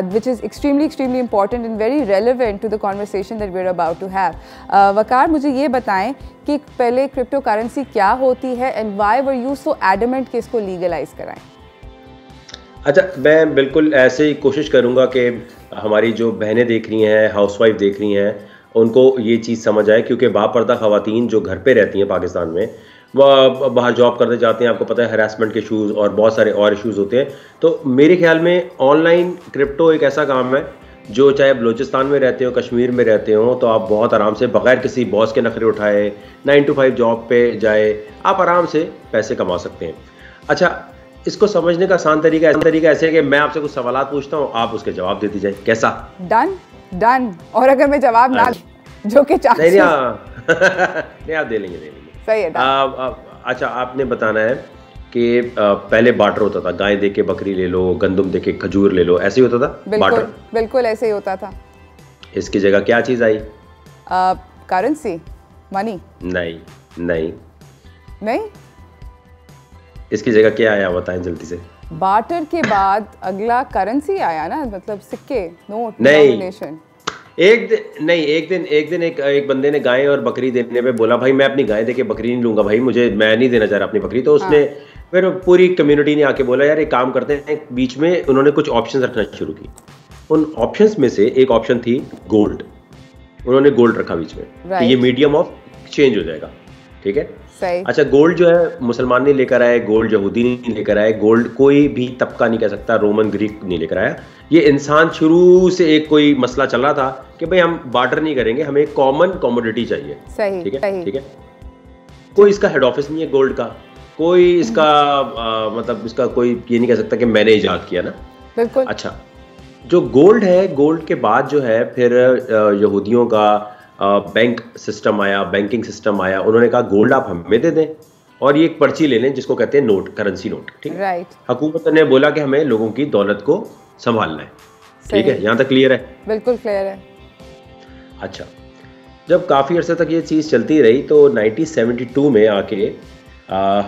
which is extremely important and very relevant to the conversation that we are about to have. Waqar, मुझे ये बताएं कि पहले क्रिप्टो करेंसी क्या होती है and why were you so adamant कि इसको लीगलाइज कराएं? अच्छा, मैं बिल्कुल ऐसे ही कोशिश करूँगा कि हमारी जो बहनें देख रही हैं, हाउसवाइफ देख रही हैं, उनको ये चीज़ समझ आए, क्योंकि बापर्दा ख़वातीन जो घर पे रहती हैं पाकिस्तान में, वह बाहर जॉब करते जाते हैं, आपको पता है हरासमेंट के इशूज़ और बहुत सारे और इश्यूज़ होते हैं। तो मेरे ख्याल में ऑनलाइन क्रिप्टो एक ऐसा काम है जो चाहे बलूचिस्तान में रहते हो, कश्मीर में रहते हो, तो आप बहुत आराम से बगैर किसी बॉस के नखरे उठाए 9 to 5 जॉब पे जाए, आप आराम से पैसे कमा सकते हैं। अच्छा, इसको समझने का आसान तरीका ऐसे है कि मैं आपसे कुछ सवाल पूछता हूँ, आप उसके जवाब दे दीजिए। कैसा? डन। और अगर मैं जवाब ना जो कि नहीं आप दे लेंगे। सही है। अच्छा, आपने बताना है कि पहले बार्टर होता था, गाय दे के बकरी ले लो, गंदुम दे के खजूर ले लो, ऐसे ही होता था बार्टर? बिल्कुल ऐसे ही होता था। इसकी जगह क्या चीज आई? Currency, money. नहीं। इसकी जगह क्या आया, बताएं जल्दी से। बार्टर के बाद अगला करेंसी आया ना, मतलब सिक्के, नोट, डिनोमिनेशन। एक दिन एक बंदे ने गाय और बकरी देने पे बोला, भाई मैं अपनी गाय देके बकरी नहीं लूंगा भाई, मैं नहीं देना चाह रहा अपनी बकरी। तो उसने फिर पूरी कम्युनिटी ने आके बोला, यार एक काम करते हैं। बीच में उन्होंने कुछ ऑप्शंस रखना शुरू की। उन ऑप्शंस में से एक ऑप्शन थी गोल्ड। उन्होंने गोल्ड रखा बीच में, ये मीडियम ऑफ एक्सचेंज हो जाएगा। ठीक है, सही। अच्छा, गोल्ड जो है मुसलमान नहीं लेकर आए, गोल्ड यहूदी नहीं लेकर आए, गोल्ड कोई भी तबका नहीं कह सकता, रोमन ग्रीक नहीं लेकर आया। ये इंसान शुरू से एक कोई मसला चल रहा था कि भाई हम बार्टर नहीं करेंगे, हमें एक कॉमन कमोडिटी चाहिए। सही, ठीक है। कोई इसका हेड ऑफिस नहीं है गोल्ड का, कोई इसका मतलब इसका कोई ये नहीं कह सकता कि मैंने इजाद किया ना। बिल्कुल। अच्छा, जो गोल्ड है, गोल्ड के बाद जो है फिर यहूदियों का बैंक सिस्टम आया, बैंकिंग सिस्टम आया। उन्होंने कहा गोल्ड आप हमें दे दें और ये एक पर्ची ले लें जिसको कहते हैं नोट, करेंसी नोट। ठीक है, राइट। हुकूमत ने बोला कि हमें लोगों की दौलत को संभालना है। ठीक है, यहाँ तक क्लियर है? बिल्कुल क्लियर है। अच्छा, जब काफ़ी अर्से तक ये चीज़ चलती रही तो 1972 में आके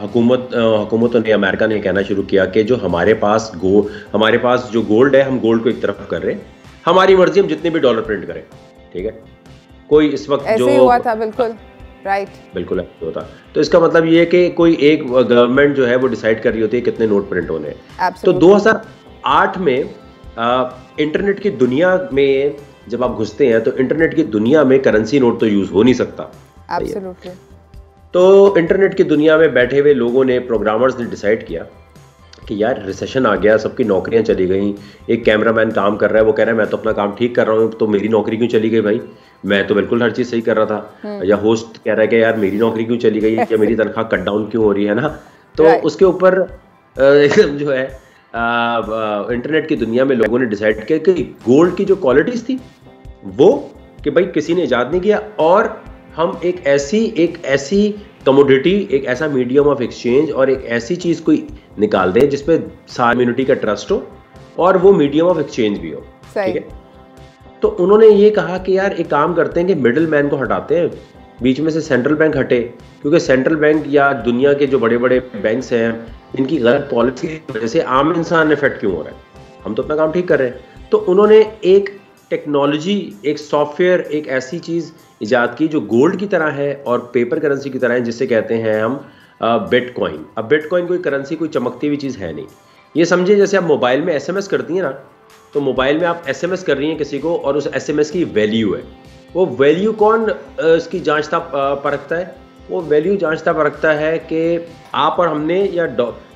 हुकूमतों ने, अमेरिका ने कहना शुरू किया कि जो हमारे पास जो गोल्ड है, हम गोल्ड को एक तरफ कर रहे हैं, हमारी मर्जी, हम जितने भी डॉलर प्रिंट करें। ठीक है, कोई इस वक्त ऐसे ही हुआ था। बिल्कुल राइट, बिल्कुल ऐसे होता। तो इसका मतलब ये है कि कोई एक गवर्नमेंट जो है वो डिसाइड कर रही होती है कितने नोट प्रिंट होने हैं। तो 2008 में इंटरनेट की दुनिया में जब आप घुसते हैं तो इंटरनेट की दुनिया में करेंसी नोट तो यूज हो नहीं सकता। एब्सोल्युटली। तो इंटरनेट की दुनिया में बैठे हुए लोगों ने, प्रोग्रामर्स ने डिसाइड किया कि यार रिसेशन आ गया, सबकी नौकरियां चली गई। एक कैमरामैन काम कर रहा है, वो कह रहा है मैं तो अपना काम ठीक कर रहा हूँ, तो मेरी नौकरी क्यों चली गई भाई? मैं तो बिल्कुल हर चीज़ सही कर रहा था। या होस्ट कह रहा है कि यार मेरी नौकरी क्यों चली गई, या मेरी तनख्वाह कट डाउन क्यों हो रही है ना। तो उसके ऊपर एकदम जो है इंटरनेट की दुनिया में लोगों ने डिसाइड किया कि गोल्ड की जो क्वालिटीज़ थी वो कि भाई किसी ने इजाद नहीं किया, और हम एक ऐसी कमोडिटी, एक ऐसा मीडियम ऑफ एक्सचेंज और एक ऐसी चीज़ कोई निकाल दें जिसपे सारी कम्युनिटी का ट्रस्ट हो और वो मीडियम ऑफ एक्सचेंज भी हो। ठीक है, तो उन्होंने ये कहा कि यार एक काम करते हैं कि मिडिल मैन को हटाते हैं, बीच में से सेंट्रल बैंक हटे, क्योंकि सेंट्रल बैंक या दुनिया के जो बड़े बड़े बैंक्स हैं इनकी गलत पॉलिसी की वजह से आम इंसान इफेक्ट क्यों हो रहा है, हम तो अपना काम ठीक कर रहे हैं। तो उन्होंने एक टेक्नोलॉजी, एक सॉफ्टवेयर, एक ऐसी चीज़ इजाद की जो गोल्ड की तरह है और पेपर करेंसी की तरह है, जिसे कहते हैं हम बिटकॉइन। अब बिटकॉइन कोई करेंसी, कोई चमकती हुई चीज़ है नहीं। ये समझिए जैसे आप मोबाइल में एसएमएस करती हैं ना, तो मोबाइल में आप एसएमएस कर रही हैं किसी को और उस एसएमएस की वैल्यू है, वो वैल्यू कौन इसकी जांचता परखता है? वो वैल्यू जांचता परखता है कि आप और हमने, या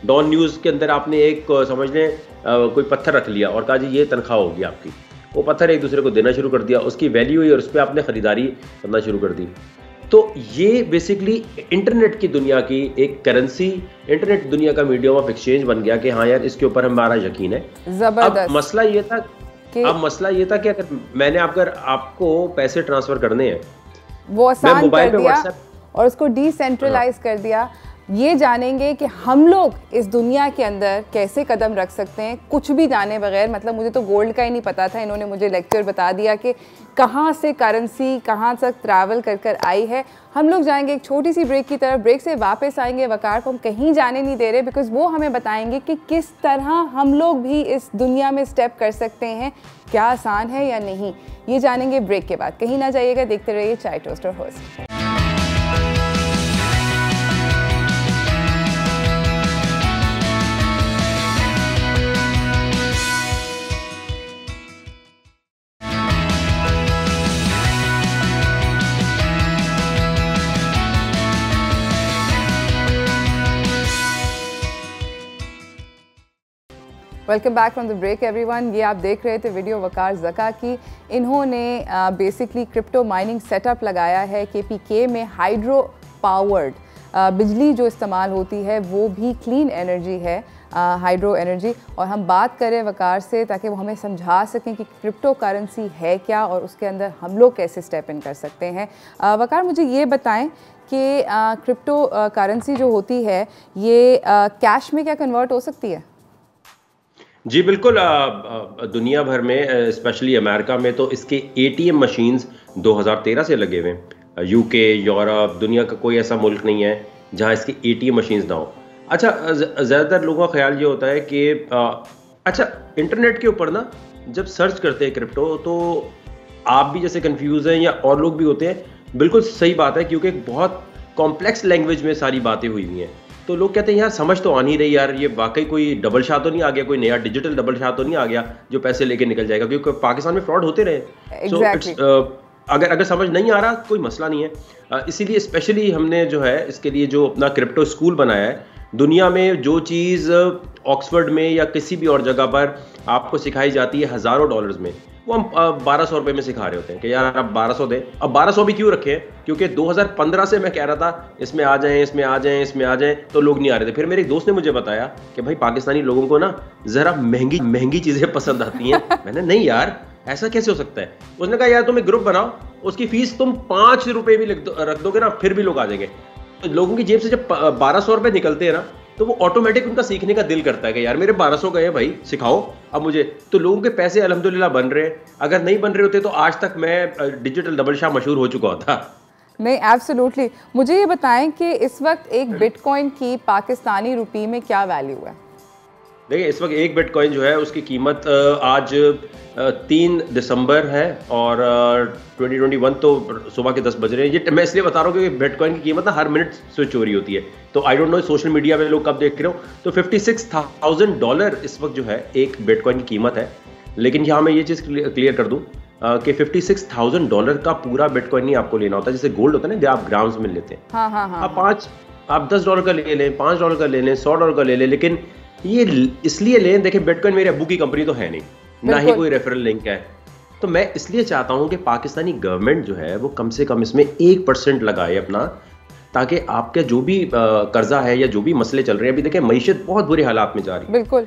डॉन न्यूज़ के अंदर आपने एक समझ लें कोई पत्थर रख लिया और कहा जी ये तनख्वाह होगी आपकी, वो पत्थर एक दूसरे को देना शुरू कर दिया, उसकी वैल्यू हुई और उस पर आपने ख़रीदारी करना शुरू कर दी। तो ये बेसिकली इंटरनेट की दुनिया की एक करेंसी, इंटरनेट दुनिया का मीडियम ऑफ एक्सचेंज बन गया कि हाँ यार इसके ऊपर हमारा यकीन है। अब मसला ये था कि अगर मैंने आपको पैसे ट्रांसफर करने हैं, वो आसान कर दिया और उसको डिसेंट्रलाइज कर दिया। ये जानेंगे कि हम लोग इस दुनिया के अंदर कैसे कदम रख सकते हैं कुछ भी जाने बगैर। मतलब मुझे तो गोल्ड का ही नहीं पता था, इन्होंने मुझे लेक्चर बता दिया कि कहाँ से करेंसी कहाँ तक ट्रैवल कर कर आई है। हम लोग जाएंगे एक छोटी सी ब्रेक की तरफ, ब्रेक से वापस आएंगे। वकार को हम कहीं जाने नहीं दे रहे, बिकॉज वो हमें बताएंगे कि किस तरह हम लोग भी इस दुनिया में स्टेप कर सकते हैं, क्या आसान है या नहीं, ये जानेंगे ब्रेक के बाद। कहीं ना जाइएगा, देखते रहिए chai toaster host. Welcome back from the break everyone. ये आप देख रहे थे वीडियो वकार ज़का की। इन्होंने बेसिकली क्रिप्टो माइनिंग सेटअप लगाया है KPK में। हाइड्रो पावर्ड बिजली जो इस्तेमाल होती है वो भी क्लीन एनर्जी है, हाइड्रो एनर्जी। और हम बात करें वकार से ताकि वो हमें समझा सकें कि क्रिप्टो करेंसी है क्या और उसके अंदर हम लोग कैसे स्टेप इन कर सकते हैं। वकार, मुझे ये बताएं कि क्रिप्टो करेंसी जो होती है ये कैश में क्या कन्वर्ट हो सकती है? जी बिल्कुल। दुनिया भर में स्पेशली अमेरिका में तो इसके ATM मशीन्स 2013 से लगे हुए हैं। UK, यूरोप, दुनिया का कोई ऐसा मुल्क नहीं है जहां इसकी ATM मशीन्स ना हो। अच्छा, ज़्यादातर लोगों का ख्याल ये होता है कि अच्छा, इंटरनेट के ऊपर ना जब सर्च करते हैं क्रिप्टो तो आप भी जैसे कंफ्यूज हैं या और लोग भी होते हैं। बिल्कुल सही बात है, क्योंकि एक बहुत कॉम्प्लेक्स लैंग्वेज में सारी बातें हुई हुई हैं। तो लोग कहते हैं यार समझ तो आ नहीं रही यार, ये वाकई कोई डबल शाह तो नहीं आ गया, कोई नया डिजिटल डबल शाह तो नहीं आ गया जो पैसे लेके निकल जाएगा, क्योंकि पाकिस्तान में फ्रॉड होते रहे। exactly. अगर समझ नहीं आ रहा कोई मसला नहीं है। इसीलिए स्पेशली हमने जो है इसके लिए जो अपना क्रिप्टो स्कूल बनाया है। दुनिया में जो चीज़ ऑक्सफोर्ड में या किसी भी और जगह पर आपको सिखाई जाती है हज़ारों डॉलर्स में, वो हम 1200 रुपये में सिखा रहे होते हैं कि यार आप 1200 दें। अब 1200 भी क्यों रखे हैं? क्योंकि 2015 से मैं कह रहा था इसमें आ जाएं, इसमें आ जाएं, इसमें आ जाएं, तो लोग नहीं आ रहे थे। फिर मेरे एक दोस्त ने मुझे बताया कि भाई पाकिस्तानी लोगों को ना ज़रा महंगी चीज़ें पसंद आती हैं। मैंने नहीं यार, ऐसा कैसे हो सकता है? उसने कहा यार तुम एक ग्रुप बनाओ, उसकी फीस तुम 5 रुपये भी रख दोगे ना, फिर भी लोग आ जाएंगे। तो लोगों की जेब से जब 1200 रुपये निकलते हैं ना, तो वो ऑटोमेटिक उनका सीखने का दिल करता है कि यार मेरे 1200 गए भाई, सिखाओ अब मुझे। तो लोगों के पैसे अल्हम्दुलिल्लाह बन रहे हैं। अगर नहीं बन रहे होते तो आज तक मैं डिजिटल डबल शाह मशहूर हो चुका होता। नहीं, एब्सोल्युटली। मुझे ये बताएं कि इस वक्त एक बिटकॉइन की पाकिस्तानी रुपये में क्या वैल्यू है? देखिए, इस वक्त एक बिटकॉइन जो है उसकी कीमत आज 3 दिसंबर है और 2021 तो सुबह के 10 बज रहे हैं। ये मैं इसलिए बता रहा हूँ क्योंकि बिटकॉइन की कीमत ना हर मिनट स्विच हो रही होती है। तो I don't know social media पे लोग कब देख रहे हो। तो $56,000 इस वक्त जो है एक बिटकॉइन की कीमत है। लेकिन यहाँ मैं ये चीज़ क्लियर कर दूँ कि $56,000 का पूरा बिटकॉइन नहीं आपको लेना होता। जैसे गोल्ड होता है ना, आप ग्राम्स में लेते हैं। आप $10 का ले लें, $5 का ले लें, $100 का ले लें, लेकिन ये इसलिए लें, देखें बिटकॉइन मेरी अब्बू की कंपनी तो है नहीं, ना ही कोई रेफरल लिंक है। तो मैं इसलिए चाहता हूं कि पाकिस्तानी गवर्नमेंट जो है वो कम से कम इसमें 1% लगाए अपना, ताकि आपके जो भी कर्जा है या जो भी मसले चल रहे हैं, अभी देखें मईशत बहुत बुरे हालात में जा रही है। बिल्कुल,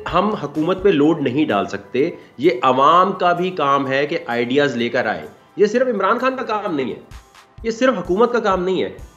हम हुकूमत पे लोड नहीं डाल सकते। ये अवाम का भी काम है कि आइडियाज लेकर आए। ये सिर्फ इमरान खान का काम नहीं है, ये सिर्फ हुकूमत का काम नहीं है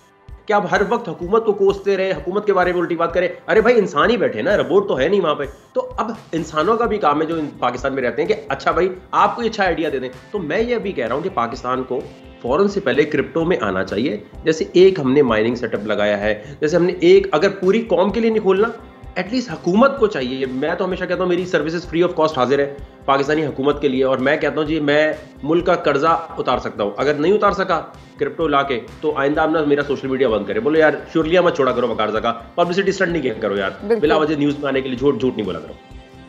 कि आप हर वक्त हुकूमत को कोसते रहे, हुकूमत के बारे में उल्टी बात करें। अरे भाई, इंसान ही बैठे ना, रोबोट तो है नहीं वहां पे। तो अब इंसानों का भी काम है जो पाकिस्तान में रहते हैं कि अच्छा भाई आप कोई अच्छा आइडिया दे दें। तो मैं ये भी कह रहा हूं कि पाकिस्तान को फौरन से पहले क्रिप्टो में आना चाहिए। जैसे एक हमने माइनिंग सेटअप लगाया है, जैसे हमने एक, अगर पूरी कौम के लिए नहीं खोलना, एटलीस्ट हुकूमत को चाहिए। मैं तो हमेशा कहता हूँ मेरी सर्विसेज फ्री ऑफ कॉस्ट हाजिर है पाकिस्तानी हुकूमत के लिए। और मैं कहता हूँ जी, मैं मुल्क का कर्जा उतार सकता हूँ। अगर नहीं उतार सका क्रिप्टो लाके, तो आइंदा आप ना मेरा सोशल मीडिया बंद करे, बोलो यार शुरलिया मत छोड़ा करो वकार ज़का, पब्लिसिटी स्टंट नहीं किया करो यार, बिला वजह न्यूज़ में आने के लिए झूठ नहीं बोला करो।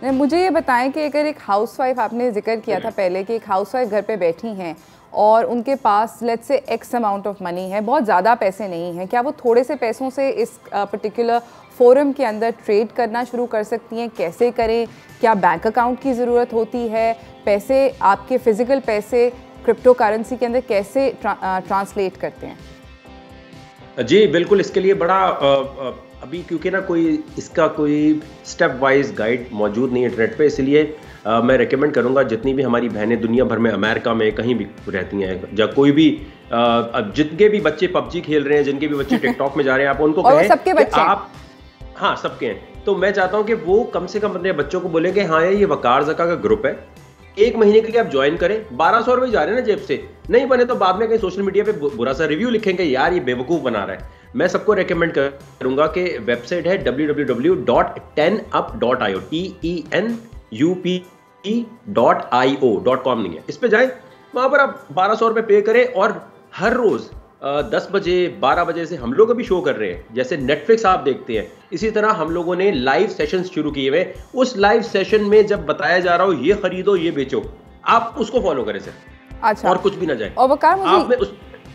नहीं, मुझे ये बताएं कि अगर एक हाउसवाइफ, आपने जिक्र किया था पहले कि एक हाउसवाइफ घर पे बैठी हैं और उनके पास let's say X amount of money है, बहुत ज़्यादा पैसे नहीं हैं, क्या वो थोड़े से पैसों से इस पर्टिकुलर फोरम के अंदर ट्रेड करना शुरू कर सकती हैं? कैसे करें? क्या बैंक अकाउंट की ज़रूरत होती है? पैसे, आपके फिजिकल पैसे क्रिप्टो करेंसी के अंदर कैसे ट्रांसलेट करते हैं? जी बिल्कुल, इसके लिए बड़ा अभी क्योंकि ना इसका कोई स्टेप वाइज गाइड मौजूद नहीं है इंटरनेट पे, इसलिए मैं रेकमेंड करूंगा जितनी भी हमारी बहनें दुनिया भर में, अमेरिका में कहीं भी रहती हैं, या कोई भी जिनके भी बच्चे पबजी खेल रहे हैं, जिनके भी बच्चे टिकटॉक में जा रहे हैं, आप उनको कहें सबके बच्चे, आप, हाँ सबके हैं, तो मैं चाहता हूं कि वो कम से कम अपने बच्चों को बोलेंगे हाँ ये वकार ज़का का ग्रुप है, 1 महीने के लिए आप ज्वाइन करें। 1200 रुपये जा रहे हैं ना जेब से, नहीं बने तो बाद में कहीं सोशल मीडिया पे बुरा सा रिव्यू लिखेंगे यार ये बेवकूफ़ बना रहा है। मैं सबको रेकमेंड करूंगा कि वेबसाइट है www.tenup.io, TENUP.io.com नहीं है, इस पे जाएं, वहां पर आप 1200 रुपये पे करें और हर रोज 10 बजे 12 बजे से हम लोग अभी शो कर रहे हैं, जैसे नेटफ्लिक्स आप देखते हैं, इसी तरह हम लोगों ने लाइव सेशन शुरू किए हुए। उस लाइव सेशन में जब बताया जा रहा हो ये खरीदो ये बेचो, आप उसको फॉलो करें सर, अच्छा, और कुछ भी ना जाए। और वकार, मुझे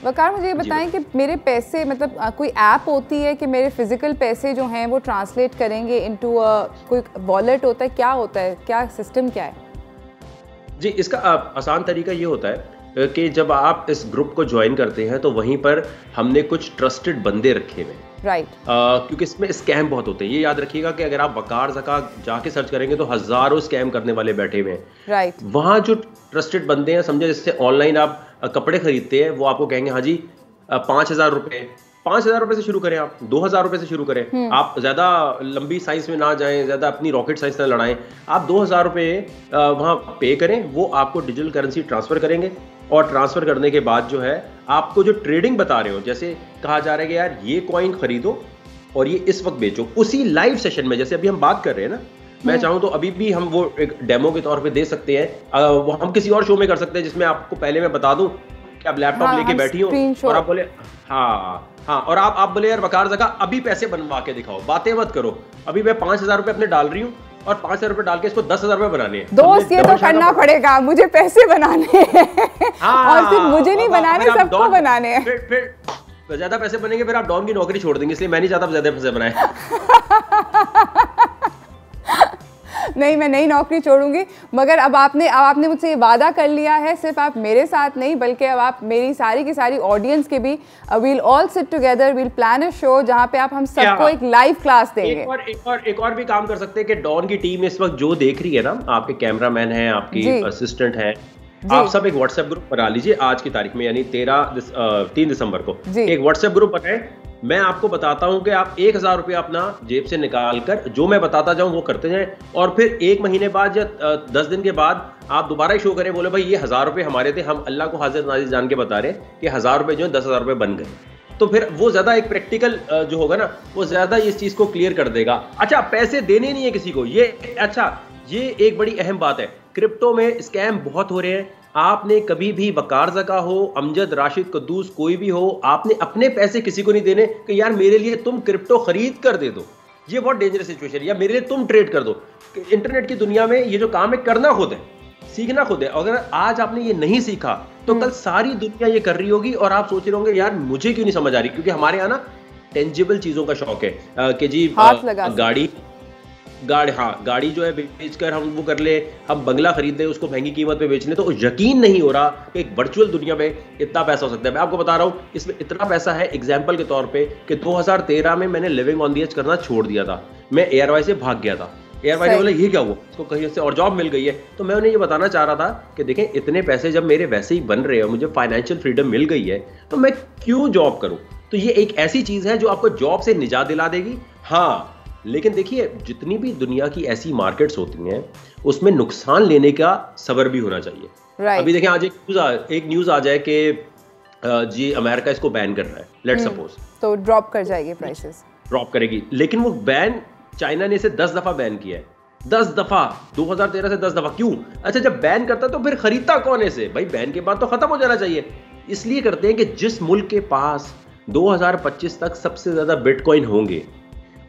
वकार मुझे ये बताएं कि मेरे पैसे मतलब कोई ऐप होती है कि मेरे फिजिकल पैसे जो हैं वो ट्रांसलेट करेंगे इनटू कोई वॉलेट होता है, क्या होता है, क्या सिस्टम क्या है? जी, इसका आसान तरीका ये होता है कि जब आप इस ग्रुप को ज्वाइन करते हैं तो वहीं पर हमने कुछ ट्रस्टेड बंदे रखे हुए हैं। राइट। क्योंकि इसमें स्कैम बहुत होते हैं। ये याद रखिएगा कि अगर आप वकार ज़का जाके सर्च करेंगे तो हज़ारों स्कैम करने वाले बैठे हुए हैं। राइट। वहाँ जो ट्रस्टेड बंदे हैं, समझे जिससे ऑनलाइन आप कपड़े खरीदते हैं, वो आपको कहेंगे हाँ जी 5,000 रुपये, 5,000 रुपये से शुरू करें, आप 2,000 रुपये से शुरू करें। आप ज़्यादा लंबी साइंस में ना जाएं, ज़्यादा अपनी रॉकेट साइंस ना लड़ाएं। आप 2,000 रुपये वहाँ पे करें, वो आपको डिजिटल करेंसी ट्रांसफ़र करेंगे और ट्रांसफ़र करने के बाद जो है आपको जो ट्रेडिंग बता रहे हो, जैसे कहा जा रहा है कि यार ये कॉइन खरीदो और ये इस वक्त बेचो, उसी लाइव सेशन में जैसे अभी हम बात कर रहे हैं ना, मैं चाहूँ तो अभी भी हम वो एक डेमो के तौर पे दे सकते हैं। वो हम किसी और शो में कर सकते हैं जिसमें आपको पहले मैं बता दूं कि आप लैपटॉप लेके बैठी हो और आप बोले हाँ और आप बोले यार वकार ज़का अभी पैसे बनवा के दिखाओ, बातें मत करो, अभी मैं 5,000 रुपये अपने डाल रही हूँ और 5,000 रुपये डाल के इसको 10,000 रुपये बनाने हैं। दोस्त ये तो करना पड़ेगा, मुझे पैसे बनाने हैं और सिर्फ मुझे नहीं बनाने, सबको बनाने हैं। फिर ज्यादा पैसे बनेंगे, फिर आप डॉन की नौकरी छोड़ देंगे, इसलिए मैं नहीं चाहता ज्यादा पैसे बनाए। नहीं, मैं नई नौकरी छोड़ूंगी, मगर अब आपने मुझसे ये वादा कर लिया है, सिर्फ आप मेरे साथ नहीं बल्कि अब आप मेरी सारी की सारी ऑडियंस के भी, we'll all sit together, we'll plan a show जहां पे आप हम सबको एक लाइव क्लास देंगे। एक और भी काम कर सकते हैं कि डॉन की टीम इस वक्त जो देख रही है ना, आपके कैमरामैन हैं, आपकी असिस्टेंट हैं, आप सब एक व्हाट्सएप ग्रुप बना लीजिए आज की तारीख में, यानी 3 दिसंबर को एक व्हाट्सएप ग्रुप बनाए। मैं आपको बताता हूं कि आप 1,000 रुपये अपना जेब से निकाल कर जो मैं बताता जाऊं वो करते जाएं, और फिर 1 महीने बाद या 10 दिन के बाद आप दोबारा ही शो करें, बोले भाई ये 1,000 रुपये हमारे थे, हम अल्लाह को हाजिर नाजिर जान के बता रहे हैं कि 1,000 रुपये जो है 10,000 रुपये बन गए। तो फिर वो ज्यादा एक प्रैक्टिकल जो होगा ना, वो ज्यादा इस चीज को क्लियर कर देगा। अच्छा, पैसे देने नहीं है किसी को, ये एक बड़ी अहम बात है। क्रिप्टो में स्कैम बहुत हो रहे हैं। आपने कभी भी वकार ज़का हो, अमजद, राशिद, कद्दूस, कोई भी हो, आपने अपने पैसे किसी को नहीं देने कि यार मेरे लिए तुम क्रिप्टो खरीद कर दे दो, ये बहुत डेंजरस सिचुएशन है, या मेरे लिए तुम ट्रेड कर दो। इंटरनेट की दुनिया में ये जो काम है करना खुद है, सीखना खुद है। अगर आज आपने ये नहीं सीखा तो कल सारी दुनिया ये कर रही होगी और आप सोच रहे होंगे यार मुझे क्यों नहीं समझ आ रही। क्योंकि हमारे यहाँ ना टेंजिबल चीजों का शौक है कि जी गाड़ी जो है बेचकर हम वो कर ले, हम बंगला खरीद ले, उसको महंगी कीमत पे बेच ले, तो यकीन नहीं हो रहा कि एक वर्चुअल दुनिया में इतना पैसा हो सकता है। मैं आपको बता रहा हूँ इसमें इतना पैसा है, एग्जांपल के तौर पे कि 2013 में मैंने लिविंग ऑन द एज करना छोड़ दिया था, मैं एयरवाई से भाग गया था। एयरवाई ने बोला ये क्या हुआ, इसको कहीं से और जॉब मिल गई है। तो मैं उन्हें ये बताना चाह रहा था कि देखें इतने पैसे जब मेरे वैसे ही बन रहे हैं, मुझे फाइनेंशियल फ्रीडम मिल गई है, तो मैं क्यों जॉब करूं। तो ये एक ऐसी चीज है जो आपको जॉब से निजात दिला देगी। हाँ, लेकिन देखिए जितनी भी दुनिया की ऐसी मार्केट्स होती हैं उसमें नुकसान लेने का सब्र भी होना चाहिए। अभी देखें आज एक न्यूज आ जाए कि जी अमेरिका इसको बैन कर रहा है, लेट्स सपोज, तो ड्रॉप कर जाएगी, प्राइसेस ड्रॉप करेगी। लेकिन वो बैन चाइना ने इसे 10 दफा बैन किया है, 10 दफा, 2013 से 10 दफा। क्यों? अच्छा, जब बैन करता तो फिर खरीदता कौन है इसे? भाई बैन के बाद तो खत्म हो जाना चाहिए। इसलिए करते हैं कि जिस मुल्क के पास 2025 तक सबसे ज्यादा बिटकॉइन होंगे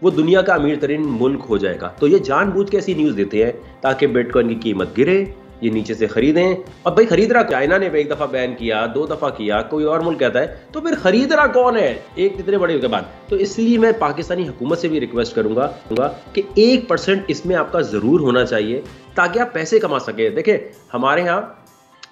वो दुनिया का अमीर तरीन मुल्क हो जाएगा। तो ये जानबूझ के ऐसी न्यूज़ देते हैं ताकि बिटकॉइन की कीमत गिरे, ये नीचे से खरीदें। और भाई खरीद रहा, चाइना ने 1 दफ़ा बैन किया, 2 दफ़ा किया, कोई और मुल्क कहता है, तो फिर खरीद रहा कौन है एक इतने बड़े के बाद? तो इसलिए मैं पाकिस्तानी हुकूमत से भी रिक्वेस्ट करूंगा कि 1% इसमें आपका ज़रूर होना चाहिए ताकि आप पैसे कमा सके। देखें हमारे यहाँ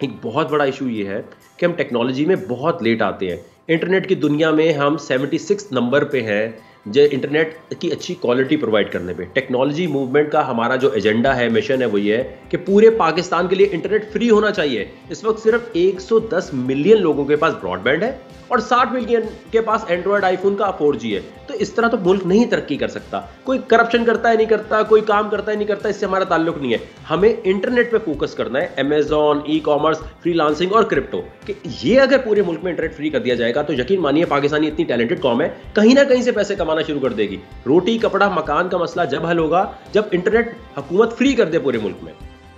एक बहुत बड़ा इशू ये है कि हम टेक्नोलॉजी में बहुत लेट आते हैं। इंटरनेट की दुनिया में हम 76 नंबर पे हैं जो इंटरनेट की अच्छी क्वालिटी प्रोवाइड करने पे। टेक्नोलॉजी मूवमेंट का हमारा जो एजेंडा है, मिशन है, वो ये है कि पूरे पाकिस्तान के लिए इंटरनेट फ्री होना चाहिए। इस वक्त सिर्फ 110 मिलियन लोगों के पास ब्रॉडबैंड है और 60 मिलियन के पास एंड्रॉयड आईफोन का 4G है। तो इस तरह तो मुल्क नहीं तरक्की कर सकता। कोई करप्शन करता है नहीं करता, कोई काम करता है नहीं करता, इससे हमारा ताल्लुक नहीं है। हमें इंटरनेट पे फोकस करना है, अमेजॉन, ई कॉमर्स, फ्रीलांसिंग और क्रिप्टो। कि ये अगर पूरे मुल्क में इंटरनेट फ्री कर दिया जाएगा तो यकीन मानिए पाकिस्तानी इतनी टैलेंटेड कौम है, कहीं ना कहीं से पैसे कमाना शुरू कर देगी। रोटी कपड़ा मकान का मसला जब हल होगा जब इंटरनेट हुकूमत फ्री कर दे पूरे मुल्क में।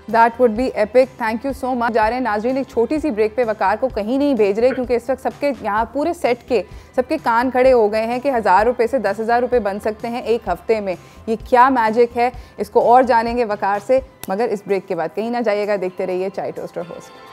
That would be epic. Thank you so much. जा रहे हैं नाज़रीन एक छोटी सी ब्रेक पे, वकार को कहीं नहीं भेज रहे क्योंकि इस वक्त सबके यहाँ पूरे सेट के सबके कान खड़े हो गए हैं कि 1000 रुपये से 10,000 रुपये बन सकते हैं एक हफ्ते में। ये क्या मैजिक है, इसको और जानेंगे वकार से, मगर इस ब्रेक के बाद कहीं ना जाइएगा, देखते रहिए chai toaster host.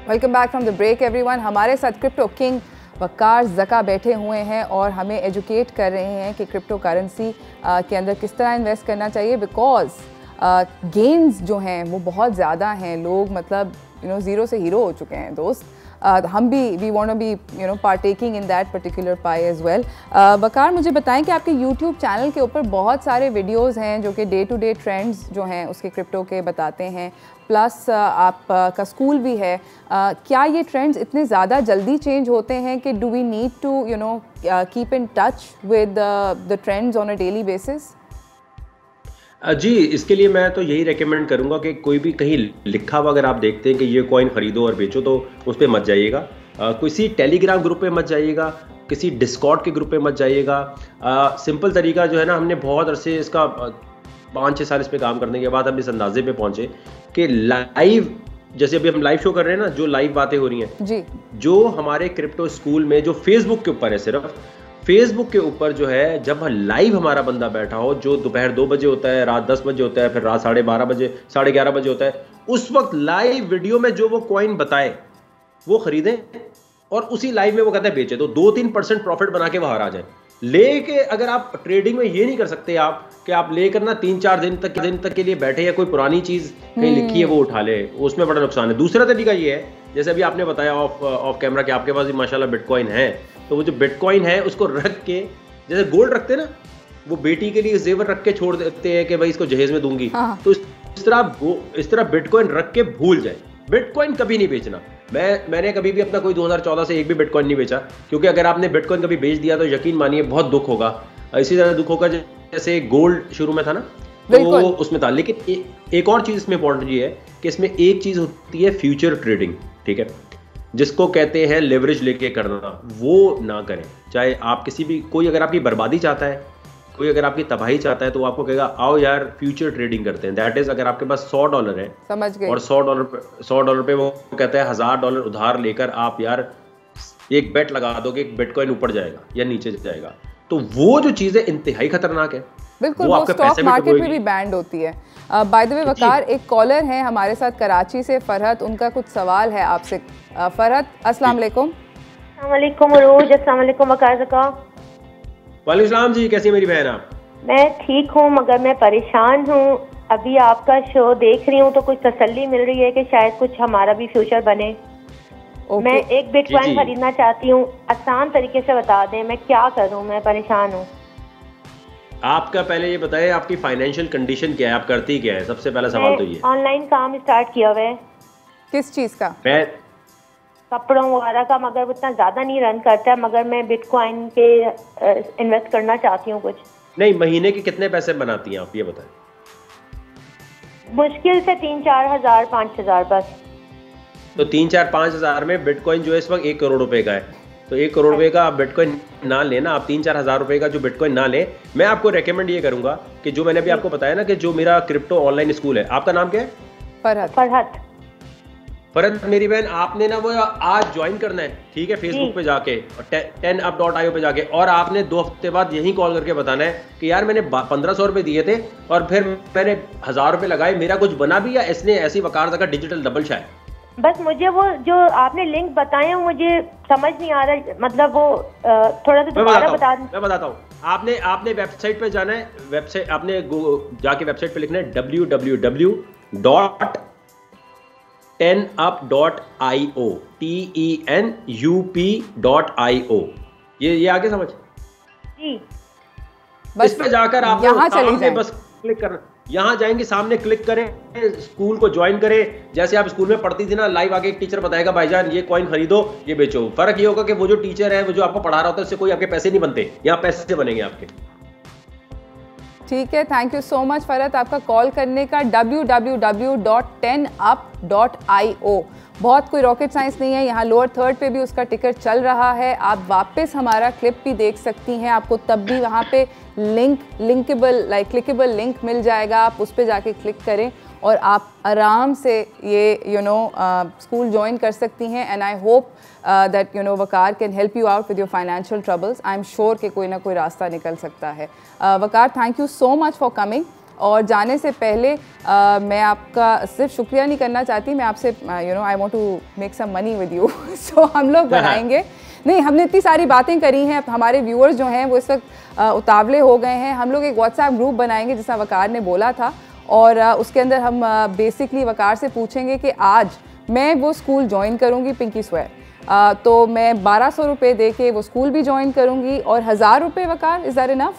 Welcome back from the break everyone. हमारे साथ क्रिप्टो किंग वकार ज़का बैठे हुए हैं और हमें एजुकेट कर रहे हैं कि क्रिप्टो करेंसी के अंदर किस तरह इन्वेस्ट करना चाहिए, बिकॉज गेन्स जो हैं वो बहुत ज़्यादा हैं। लोग मतलब ज़ीरो से हीरो हो चुके हैं दोस्त। हम भी we want to be partaking in that particular pie as well. Waqar, मुझे बताएं कि आपके यूट्यूब चैनल के ऊपर बहुत सारे वीडियोस हैं जो कि डे टू डे ट्रेंड्स जो हैं उसके क्रिप्टो के बताते हैं, प्लस आपका स्कूल भी है। क्या ये ट्रेंड्स इतने ज़्यादा जल्दी चेंज होते हैं कि do we need to keep in touch with the trends on a daily basis? जी, इसके लिए मैं तो यही रेकमेंड करूंगा कि कोई भी कहीं लिखा हुआ अगर आप देखते हैं कि ये कॉइन खरीदो और बेचो तो उस पर मत जाइएगा। किसी टेलीग्राम ग्रुप पे मत जाइएगा, किसी डिस्कॉर्ड के ग्रुप पे मत जाइएगा। सिंपल तरीका जो है ना, हमने बहुत अरसे इसका 5-6 साल इस पे काम करने के बाद हम इस अंदाजे पे पहुंचे कि लाइव, जैसे अभी हम लाइव शो कर रहे हैं ना, जो लाइव बातें हो रही हैं जी, जो हमारे क्रिप्टो स्कूल में जो फेसबुक के ऊपर है, सिर्फ फेसबुक के ऊपर जो है, जब लाइव हमारा बंदा बैठा हो, जो दोपहर 2 बजे होता है, रात 10 बजे होता है, फिर रात 12:30 बजे, 11:30 बजे होता है, उस वक्त लाइव वीडियो में जो वो कॉइन बताए वो खरीदें और उसी लाइव में वो कहते हैं बेचे, तो 2-3% प्रॉफिट बना के बाहर आ जाए। लेके अगर आप ट्रेडिंग में ये नहीं कर सकते आप कि आप लेकर ना 3-4 दिन तक के लिए बैठे या कोई पुरानी चीज कहीं लिखी है वो उठा ले, उसमें बड़ा नुकसान है। दूसरा तरीका ये है, जैसे अभी आपने बताया ऑफ कैमरा कि आपके पास भी माशाल्लाह बिटकॉइन है, तो वो जो बिटकॉइन है उसको रख के, जैसे गोल्ड रखते हैं ना, वो बेटी के लिए जेवर रख के छोड़ देते हैं कि भाई इसको जहेज में दूंगी, तो इस तरह बिटकॉइन रख के भूल जाए। बिटकॉइन कभी नहीं बेचना। मैंने कभी भी अपना कोई 2014 से एक भी बिटकॉइन नहीं बेचा, क्योंकि अगर आपने बिटकॉइन कभी बेच दिया तो यकीन मानिए बहुत दुख होगा। इसी तरह दुख होगा जैसे गोल्ड शुरू में था ना, तो वो उसमें था। लेकिन एक और चीज इसमें इंपॉर्टेंट ये है कि इसमें एक चीज होती है फ्यूचर ट्रेडिंग, ठीक है, जिसको कहते हैं लेवरेज लेके करना, वो ना करें। चाहे आप किसी भी, कोई अगर आपकी बर्बादी चाहता है, कोई अगर आपकी तबाही चाहता है, तो वो आपको कहेगा आओ यार फ्यूचर ट्रेडिंग करते हैं। दैट इज, अगर आपके पास $100 है, समझ गए, और $100 पे वो कहता है $1000 उधार लेकर आप यार एक बेट लगा दो कि बिटकॉइन ऊपर जाएगा या नीचे जाएगा, तो वो जो चीजें इंतहाई खतरनाक है। बिल्कुल, वो स्टॉक मार्केट में भी बैंड होती है। बाय द वे वकार, एक कॉलर है हमारे साथ कराची से, फरहत, उनका कुछ सवाल है आपसे। फरहत, अस्सलाम वालेकुम। अस्सलाम रोज, अस्सलाम वालेकुम वकार ज़का। वालेकुम सलाम जी, कैसी है मेरी बहन आप? मैं ठीक हूँ, मगर मैं परेशान हूँ। अभी आपका शो देख रही हूँ तो कुछ तसल्ली मिल रही है कि शायद कुछ हमारा भी फ्यूचर बने। मैं एक बिटकॉइन खरीदना चाहती हूँ, आसान तरीके से बता दें, मैं क्या करूँ, मैं परेशान हूँ। आपका पहले ये बताएं आपकी फाइनेंशियल कंडीशन क्या है, आप करती क्या है? सबसे पहला सवाल तो ये। ऑनलाइन काम स्टार्ट किया हुआ है। किस चीज़ का? मैं कपड़ों वगैरह का, मगर उतना ज़्यादा नहीं रन करता है, मगर मैं बिटकॉइन के इन्वेस्ट करना चाहती हूँ कुछ। नहीं, महीने के कितने पैसे बनाती हैं आप, ये बताएं। मुश्किल से 3-4 हज़ार, 5 हज़ार बस। तो 3-4-5 हज़ार में बिटकॉइन जो है इस वक्त 1 करोड़ रुपए का है, तो 1 करोड़ रुपए का आप बिटकॉइन ना लेना, आप 3-4 हज़ार रुपए का जो बिटकॉइन ना लें। मैं आपको रेकमेंड ये करूंगा कि जो मैंने अभी आपको बताया ना कि जो मेरा क्रिप्टो ऑनलाइन स्कूल है, आपका नाम क्या है? फरहत। फरहत मेरी बहन, आपने ना वो आज ज्वाइन करना है, ठीक है, फेसबुक पे जाके 10up.io पे जाके, और आपने 2 हफ्ते बाद यही कॉल करके बताना है कि यार मैंने 1500 रुपए दिए थे और फिर मैंने 1000 रुपए लगाए, मेरा कुछ बना भी या इसने ऐसी वकार का डिजिटल डबल शायद। बस मुझे वो जो आपने लिंक बताए हैं मुझे समझ नहीं आ रहा, मतलब वो थोड़ा सा दोबारा बता दें। मैं बताता हूँ। आपने वेबसाइट पे जाना है, वेबसाइट आपने जाके वेबसाइट पे लिखना है www.tenup.io, TENUP.io। ये आगे समझ जी। इस पे जाकर आप यहाँ चले जाएं, बस क्लिक करना, यहाँ जाएंगे, सामने क्लिक करें, स्कूल को ज्वाइन करें। जैसे आप स्कूल में पढ़ती थी ना, लाइव आगे एक टीचर बताएगा भाईजान ये कॉइन खरीदो, ये बेचो। फर्क ये होगा कि वो जो टीचर है, वो जो आपको पढ़ा रहा होता है, उससे कोई आपके पैसे नहीं बनते, यहाँ पैसे बनेंगे आपके। ठीक है, thank you so much Farhat आपका कॉल करने का। www.tenup.io, बहुत कोई रॉकेट साइंस नहीं है, यहाँ लोअर थर्ड पे भी उसका टिकर चल रहा है। आप वापस हमारा क्लिप भी देख सकती हैं, आपको तब भी वहाँ पे क्लिकेबल लिंक मिल जाएगा, आप उस पर जाके क्लिक करें और आप आराम से ये स्कूल ज्वाइन कर सकती हैं। And I hope that Waqar can help you out with your financial troubles. I am sure कि कोई ना कोई रास्ता निकल सकता है। Waqar, thank you so much for coming. और जाने से पहले मैं आपका सिर्फ शुक्रिया नहीं करना चाहती, मैं आपसे I want to make some money with you. So हम लोग बनाएंगे, नहीं हमने इतनी सारी बातें करी हैं, हमारे व्यूअर्स जो हैं वो इस वक्त उतावले हो गए हैं। हम लोग एक व्हाट्सएप ग्रुप बनाएंगे जैसा वकार ने बोला था, और उसके अंदर हम बेसिकली वकार से पूछेंगे कि आज मैं वो स्कूल ज्वाइन करूँगी पिंकी स्वेयर, तो मैं 1200 रुपये दे के वो स्कूल भी ज्वाइन करूँगी, और 1000 रुपये वकार, इज़ दैट इनफ?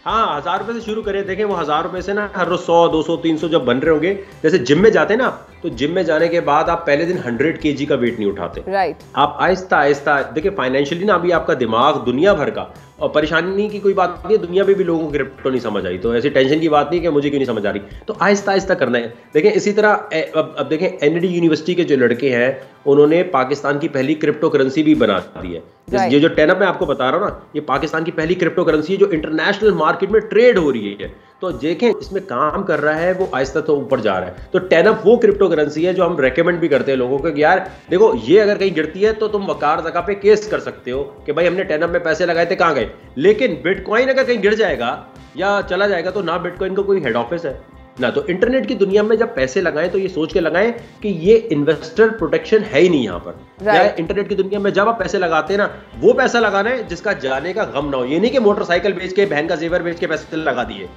हाँ, 1000 रुपये से शुरू करें। देखें वो 1000 रुपये से ना हर रोज 100, 200, 300 जब बन रहे होंगे, जैसे जिम में जाते हैं ना, तो जिम में जाने के बाद आप पहले दिन 100 kg का वेट नहीं उठाते, राइट। आप आहिस्ता आहिस्ता देखिए फाइनेंशियली ना अभी आपका दिमाग दुनिया भर का, और परेशानी की कोई बात नहीं है, दुनिया में भी लोगों को क्रिप्टो नहीं समझ आई, तो ऐसी टेंशन की बात नहीं कि मुझे क्यों नहीं समझ आ रही, तो आहिस्ता आहिस्ता करना है। देखें इसी तरह अब देखें एनडी यूनिवर्सिटी के जो लड़के हैं उन्होंने पाकिस्तान की पहली क्रिप्टो करेंसी भी बना दी है। ये जो टेनअप मैं आपको बता रहा हूँ ना, ये पाकिस्तान की पहली क्रिप्टो करेंसी है जो इंटरनेशनल मार्केट में ट्रेड हो रही है। तो देखें इसमें काम कर रहा है, वो आहिस्ता तो ऊपर जा रहा है। तो टेनअप वो क्रिप्टो करेंसी है जो हम रेकमेंड भी करते हैं लोगों को कि यार देखो ये अगर कहीं गिरती है तो तुम वकार ज़का पे केस कर सकते हो कि भाई हमने टेनअप में पैसे लगाए थे, कहाँ गए। लेकिन बिटकॉइन अगर कहीं गिर जाएगा या चला जाएगा तो ना बिटकॉइन का कोई हेड ऑफिस है ना, तो इंटरनेट की दुनिया में जब पैसे लगाएं तो ये सोच के लगाएं कि ये इन्वेस्टर प्रोटेक्शन है ही नहीं यहाँ पर। या इंटरनेट की दुनिया में जब आप पैसे लगाते हैं ना, वो पैसा लगाना है जिसका जाने का गम ना हो। ये नहीं कि मोटरसाइकिल बेच के, बहन का जेवर बेच के पैसे लगा दिए।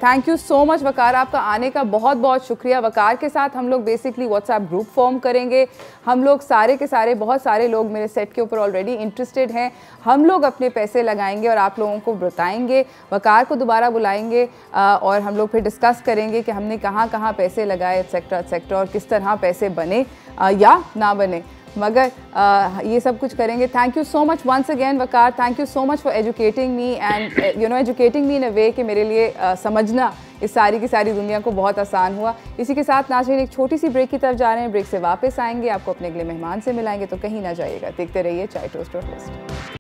थैंक यू सो मच वकार, आपका आने का बहुत बहुत शुक्रिया। वकार के साथ हम लोग बेसिकली व्हाट्सएप ग्रुप फॉर्म करेंगे। हम लोग सारे के सारे, बहुत सारे लोग मेरे सेट के ऊपर ऑलरेडी इंटरेस्टेड हैं। हम लोग अपने पैसे लगाएंगे और आप लोगों को बताएंगे, वकार को दोबारा बुलाएंगे और हम लोग फिर डिस्कस करेंगे कि हमने कहाँ कहाँ पैसे लगाए एक्सेट्रा एक्सेट्रा, और किस तरह पैसे बने या ना बने, मगर ये सब कुछ करेंगे। Thank you so much once again Waqar, thank you so much for educating me and educating me in a way कि मेरे लिए समझना इस सारी की सारी दुनिया को बहुत आसान हुआ। इसी के साथ नाज़रीन एक छोटी सी ब्रेक की तरफ जा रहे हैं, ब्रेक से वापस आएंगे, आपको अपने अगले मेहमान से मिलाएंगे, तो कहीं ना जाइएगा, देखते रहिए चाय टोस्ट और host.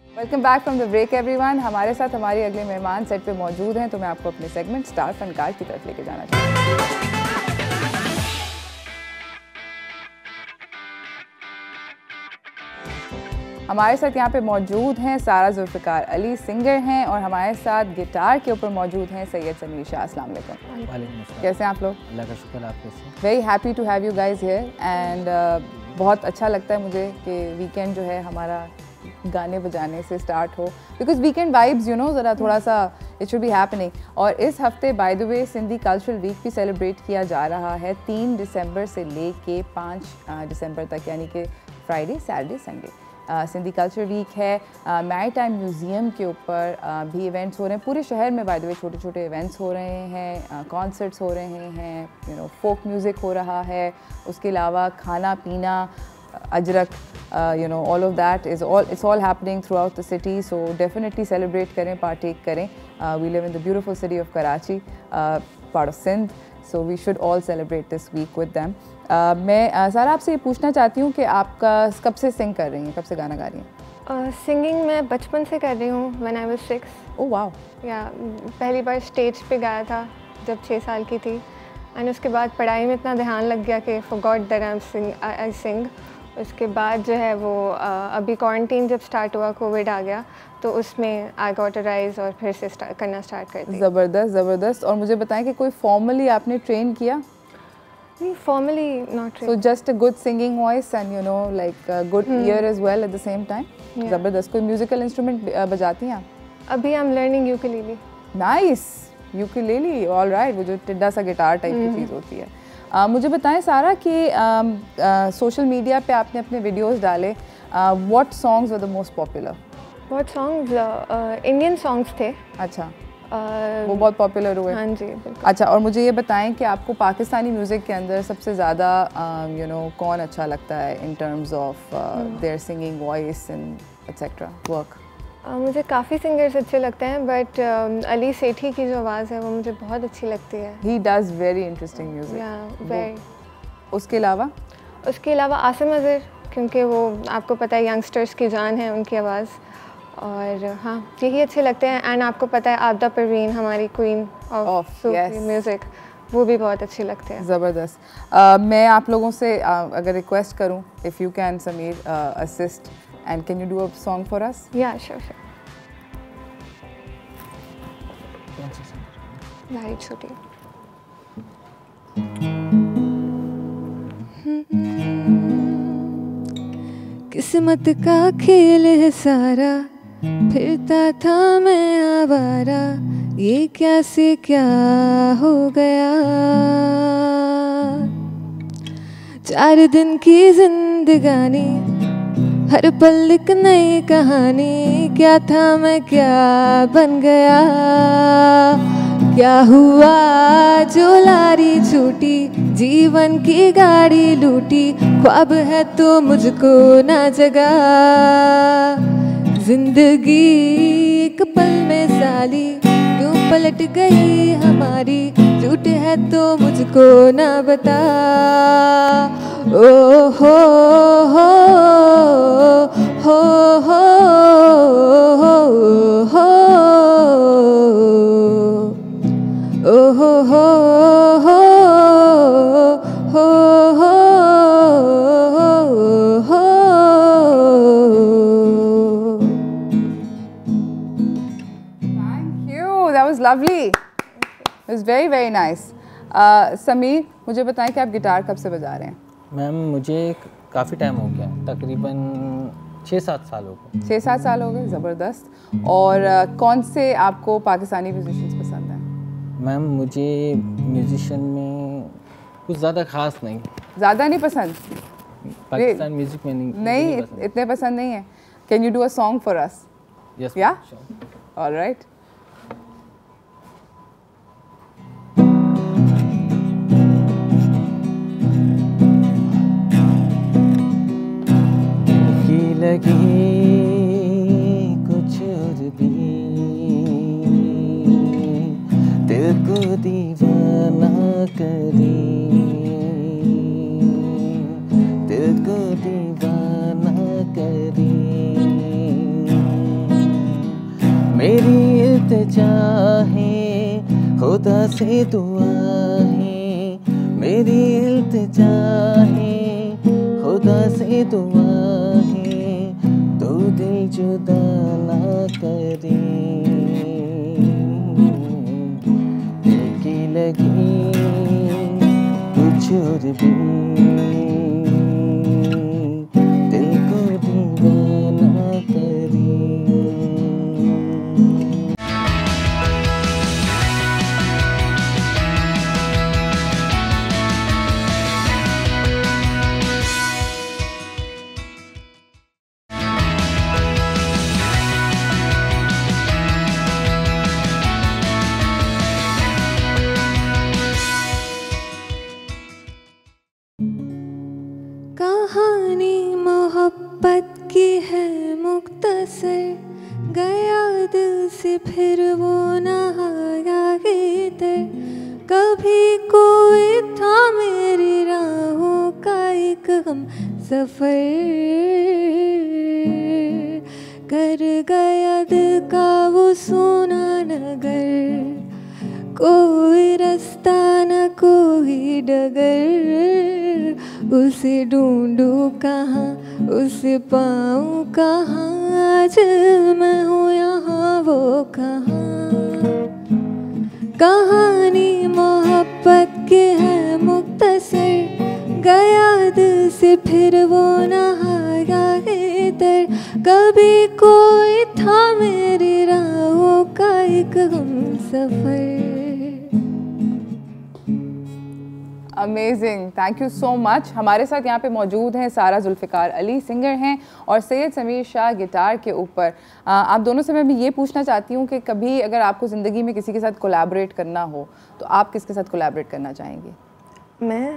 Welcome back from the break everyone. हमारे साथ हमारे अगले मेहमान सेट पे मौजूद हैं, तो मैं आपको अपने सेगमेंट स्टार फनकार की तरफ लेके जाना चाहती हूँ। हमारे साथ यहाँ पे मौजूद हैं सारा जुल्फ़िकार अली, सिंगर हैं, और हमारे साथ गिटार के ऊपर मौजूद हैं सैयद समीर शाह। अस्सलाम वालेकुम। कैसे हैं आप लोग? अल्लाह का शुक्र, आप कैसे? Very happy to have you guys here and बहुत अच्छा लगता है मुझे कि वीकेंड जो है हमारा गाने बजाने से स्टार्ट हो, because weekend vibes you know ज़रा थोड़ा सा इट शुड बी हैपनिंग। और इस हफ्ते by the way Sindhi cultural week भी सेलिब्रेट किया जा रहा है 3 दिसंबर से ले के 5 दिसंबर तक, यानी कि Friday Saturday Sunday Sindhi culture week है। मैरीटाइम म्यूज़ियम के ऊपर भी इवेंट्स हो रहे हैं, पूरे शहर में बाय द वे छोटे छोटे इवेंट्स हो रहे हैं, कॉन्सर्ट्स हो रहे हैं, यू नो फोक म्यूज़िक हो रहा है, उसके अलावा खाना पीना, Ajrak, you know all of that is all happening throughout the city, so definitely celebrate करें, partake करें. We live in the beautiful city of Karachi, part of Sindh, so we should all celebrate this week with them. मैं सारा आपसे ये पूछना चाहती हूँ कि आपका कब से सिंग कर रही हैं, कब से गाना गा रही हैं? सिंगिंग मैं बचपन से कर रही हूँ, when I was 6. Oh wow. या पहली बार स्टेज पे गाया था जब 6 साल की थी, एंड उसके बाद पढ़ाई में इतना ध्यान लग गया कि forgot that I sing. उसके बाद जो है वो अभी क्वारंटीन जब स्टार्ट हुआ, कोविड आ गया, तो उसमें आई गॉट अ राइज और फिर से करना स्टार्ट कर दिया। ज़बरदस्त ज़बरदस्त। और मुझे बताएं कि कोई फॉर्मली आपने ट्रेन किया? नहीं, formally not train. So just a good singing voice and you know like good ear as well at the same time. ज़बरदस्त। कोई म्यूजिकल इंस्ट्रूमेंट बजाती हैं आप? अभी I am learning ukulele. Nice, ukulele, all right. वो जो टिड्डा सा गिटार टाइप की चीज़ होती है। मुझे बताएं सारा कि सोशल मीडिया पे आपने अपने वीडियोस डाले, what songs were the most popular? बहुत सॉन्ग्स इंडियन सॉन्ग्स थे। अच्छा, वो बहुत पॉपुलर हुए? हाँ जी बिल्कुल। अच्छा, और मुझे ये बताएं कि आपको पाकिस्तानी म्यूज़िक के अंदर सबसे ज़्यादा यू नो कौन अच्छा लगता है in terms of their singing voice and etcetera work? मुझे काफ़ी सिंगर्स अच्छे लगते हैं, बट अली सेठी की जो आवाज़ है वो मुझे बहुत अच्छी लगती है। He does very interesting music. Very. उसके अलावा आसिम अज़हर क्योंकि वो आपको पता है यंगस्टर्स की जान है उनकी आवाज़, और हाँ यही अच्छे लगते हैं। एंड आपको पता है आबिदा परवीन हमारी क्वीन ऑफ सूफी म्यूज़िक, वो भी बहुत अच्छी लगते हैं। ज़बरदस्त। मैं आप लोगों से अगर रिक्वेस्ट करूं, if you can Sameer assist and can you do a song for us? या श्योर। लाइट छोटी। किस्मत का खेल है सारा, फिरता था मैं आवारा, ये क्या से क्या हो गया। 4 दिन की जिंदगानी, हर पल एक नई कहानी, क्या था मैं क्या बन गया। क्या हुआ जो लारी छूटी, जीवन की गाड़ी लूटी, ख्वाब है तो मुझको ना जगा। जिंदगी एक पल में साली, क्यों पलट गई हमारी, झूठ है तो मुझको ना बता। ओ हो हो हो हो हो ओ हो हो हो हो हो हो। Thank you, that was lovely. It was very very nice. Sameer, मुझे बताएं कि आप गिटार कब से बजा रहे हैं? मैम मुझे काफ़ी टाइम हो गया, तकरीबन 6-7 साल हो गए। 6-7 साल हो गए, ज़बरदस्त। और कौन से आपको पाकिस्तानी म्यूजिशियंस पसंद हैं? मैम मुझे म्यूजिशियन में कुछ ज़्यादा ख़ास नहीं। ज़्यादा नहीं पसंद? पाकिस्तान म्यूजिक में नहीं इतने पसंद नहीं है। Can you do a song for us? Yes या ऑलराइट। लगी कुछ और भी, दिल को दीवाना करी, दिल को दीवाना करी। मेरी इल्तिजा है, खुदा से दुआ है, मेरी इल्तिजा है, खुदा से दुआ है, तो दिल जुदा ना करे। की लगी कुछ और भी, दिल को दीवाना करे। कहानी मोहब्बत की है मुख्तसर, गया दिल से फिर वो नहाया इधर। कभी कोई था मेरी राहों का एक हम सफर, कर गया दिल का वो सोना नगर। कोई रास्ता न कोई डगर, उसे ढूंढूं कहाँ, उसे पाऊँ कहाँ, आज मैं हूँ यहाँ वो कहाँ। कहानी मोहब्बत की है मुख्तसर, गया दिल से फिर वो नहाया इधर। कभी कोई था मेरी राहों का एक हम सफर। Amazing, thank you so much. हमारे साथ यहाँ पे मौजूद हैं सारा जुल्फ़िकार अली, सिंगर हैं, और सैयद समीर शाह गिटार के ऊपर। आप दोनों से मैं भी ये पूछना चाहती हूँ कि कभी अगर आपको ज़िंदगी में किसी के साथ कोलैबोरेट करना हो तो आप किसके साथ कोलैबोरेट करना चाहेंगी? मैं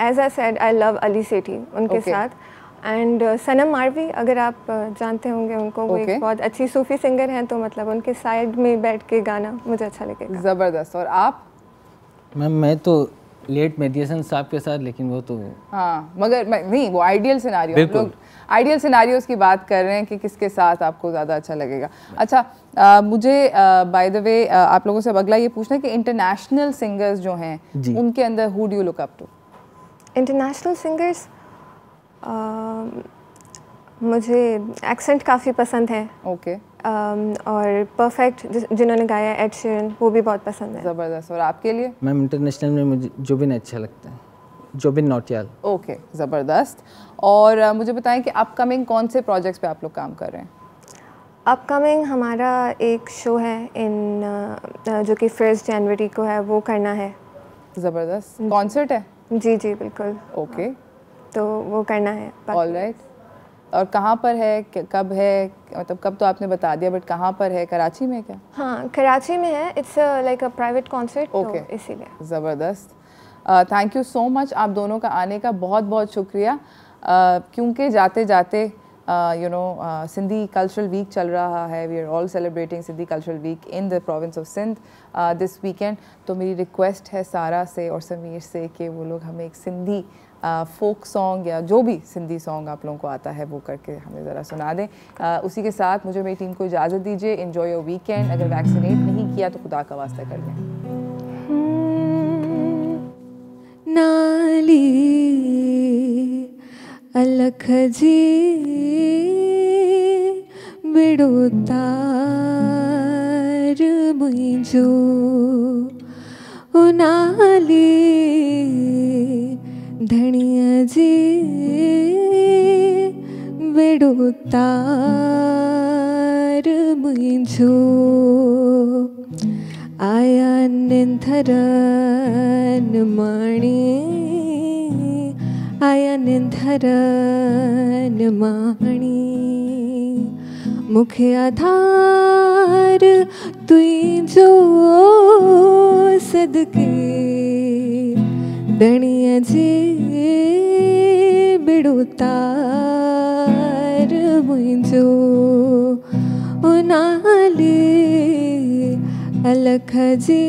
as I said I love Ali Sethi उनके साथ, एंड सनम मारवी, अगर आप जानते होंगे उनको, वो एक बहुत अच्छी सूफ़ी सिंगर हैं, तो मतलब उनके साइड में बैठ के गाना मुझे अच्छा लगेगा। ज़बरदस्त। और आप? मैम मैं तो लेट मेडिएशन साहब के साथ, लेकिन वो तो हाँ, मगर नहीं, वो आइडियल सिनारियो, हम लोग आइडियल सिनारियोस की बात कर रहे हैं कि किसके साथ आपको ज़्यादा अच्छा लगेगा। अच्छा, मुझे बाय द वे आप लोगों से अब अगला ये पूछना है कि इंटरनेशनल सिंगर्स जो हैं उनके अंदर who do you look up to? International singers मुझे एक्सेंट काफ़ी पसंद है। ओके। और परफेक्ट जिन्होंने गाया एड शीरन, वो भी बहुत पसंद है। ज़बरदस्त। और आपके लिए? मैम इंटरनेशनल में मुझे जोबिन अच्छा लगता है, जोबिन नौटियाल। ओके, ज़बरदस्त। और मुझे बताएं कि अपकमिंग कौन से प्रोजेक्ट्स पे आप लोग काम कर रहे हैं? अपकमिंग हमारा एक शो है जो कि 1 जनवरी को है, वो करना है। ज़बरदस्त। कॉन्सर्ट है? जी जी बिल्कुल। ओके, तो वो करना है। ऑलराइट। और कहाँ पर है, कब है, मतलब कब तो आपने बता दिया, बट कहाँ पर है? कराची में क्या? हाँ, कराची में है। It's like a private concert, okay, तो इसीलिए। ज़बरदस्त। थैंक यू सो मच आप दोनों का आने का, बहुत बहुत शुक्रिया। क्योंकि जाते जाते you know Sindhi cultural week चल रहा है, we are all celebrating Sindhi cultural week in the province of Sindh this weekend. तो मेरी रिक्वेस्ट है सारा से और समीर से कि वो लोग हमें एक सिंधी फोक सॉन्ग या जो भी सिंधी सॉन्ग आप लोगों को आता है वो करके हमें ज़रा सुना दें। उसी के साथ मुझे मेरी टीम को इजाज़त दीजिए। Enjoy your weekend. अगर वैक्सीनेट नहीं किया तो खुदा का वास्ता कर लें। नाली अलख जी बिड़ो तार मुंहिंजो, ओ नाली धणिया जी बिड़ो तार मुंहिंजो, आया निंधरन माणी, आया निंधरन माणी, मुखे आधार तुझो सदके, दणिया जी बिड़ो तार मुंहिंजो, ओ नाली अलख जी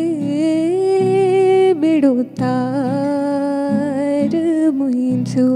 बिड़ो तार मुंहिंजो।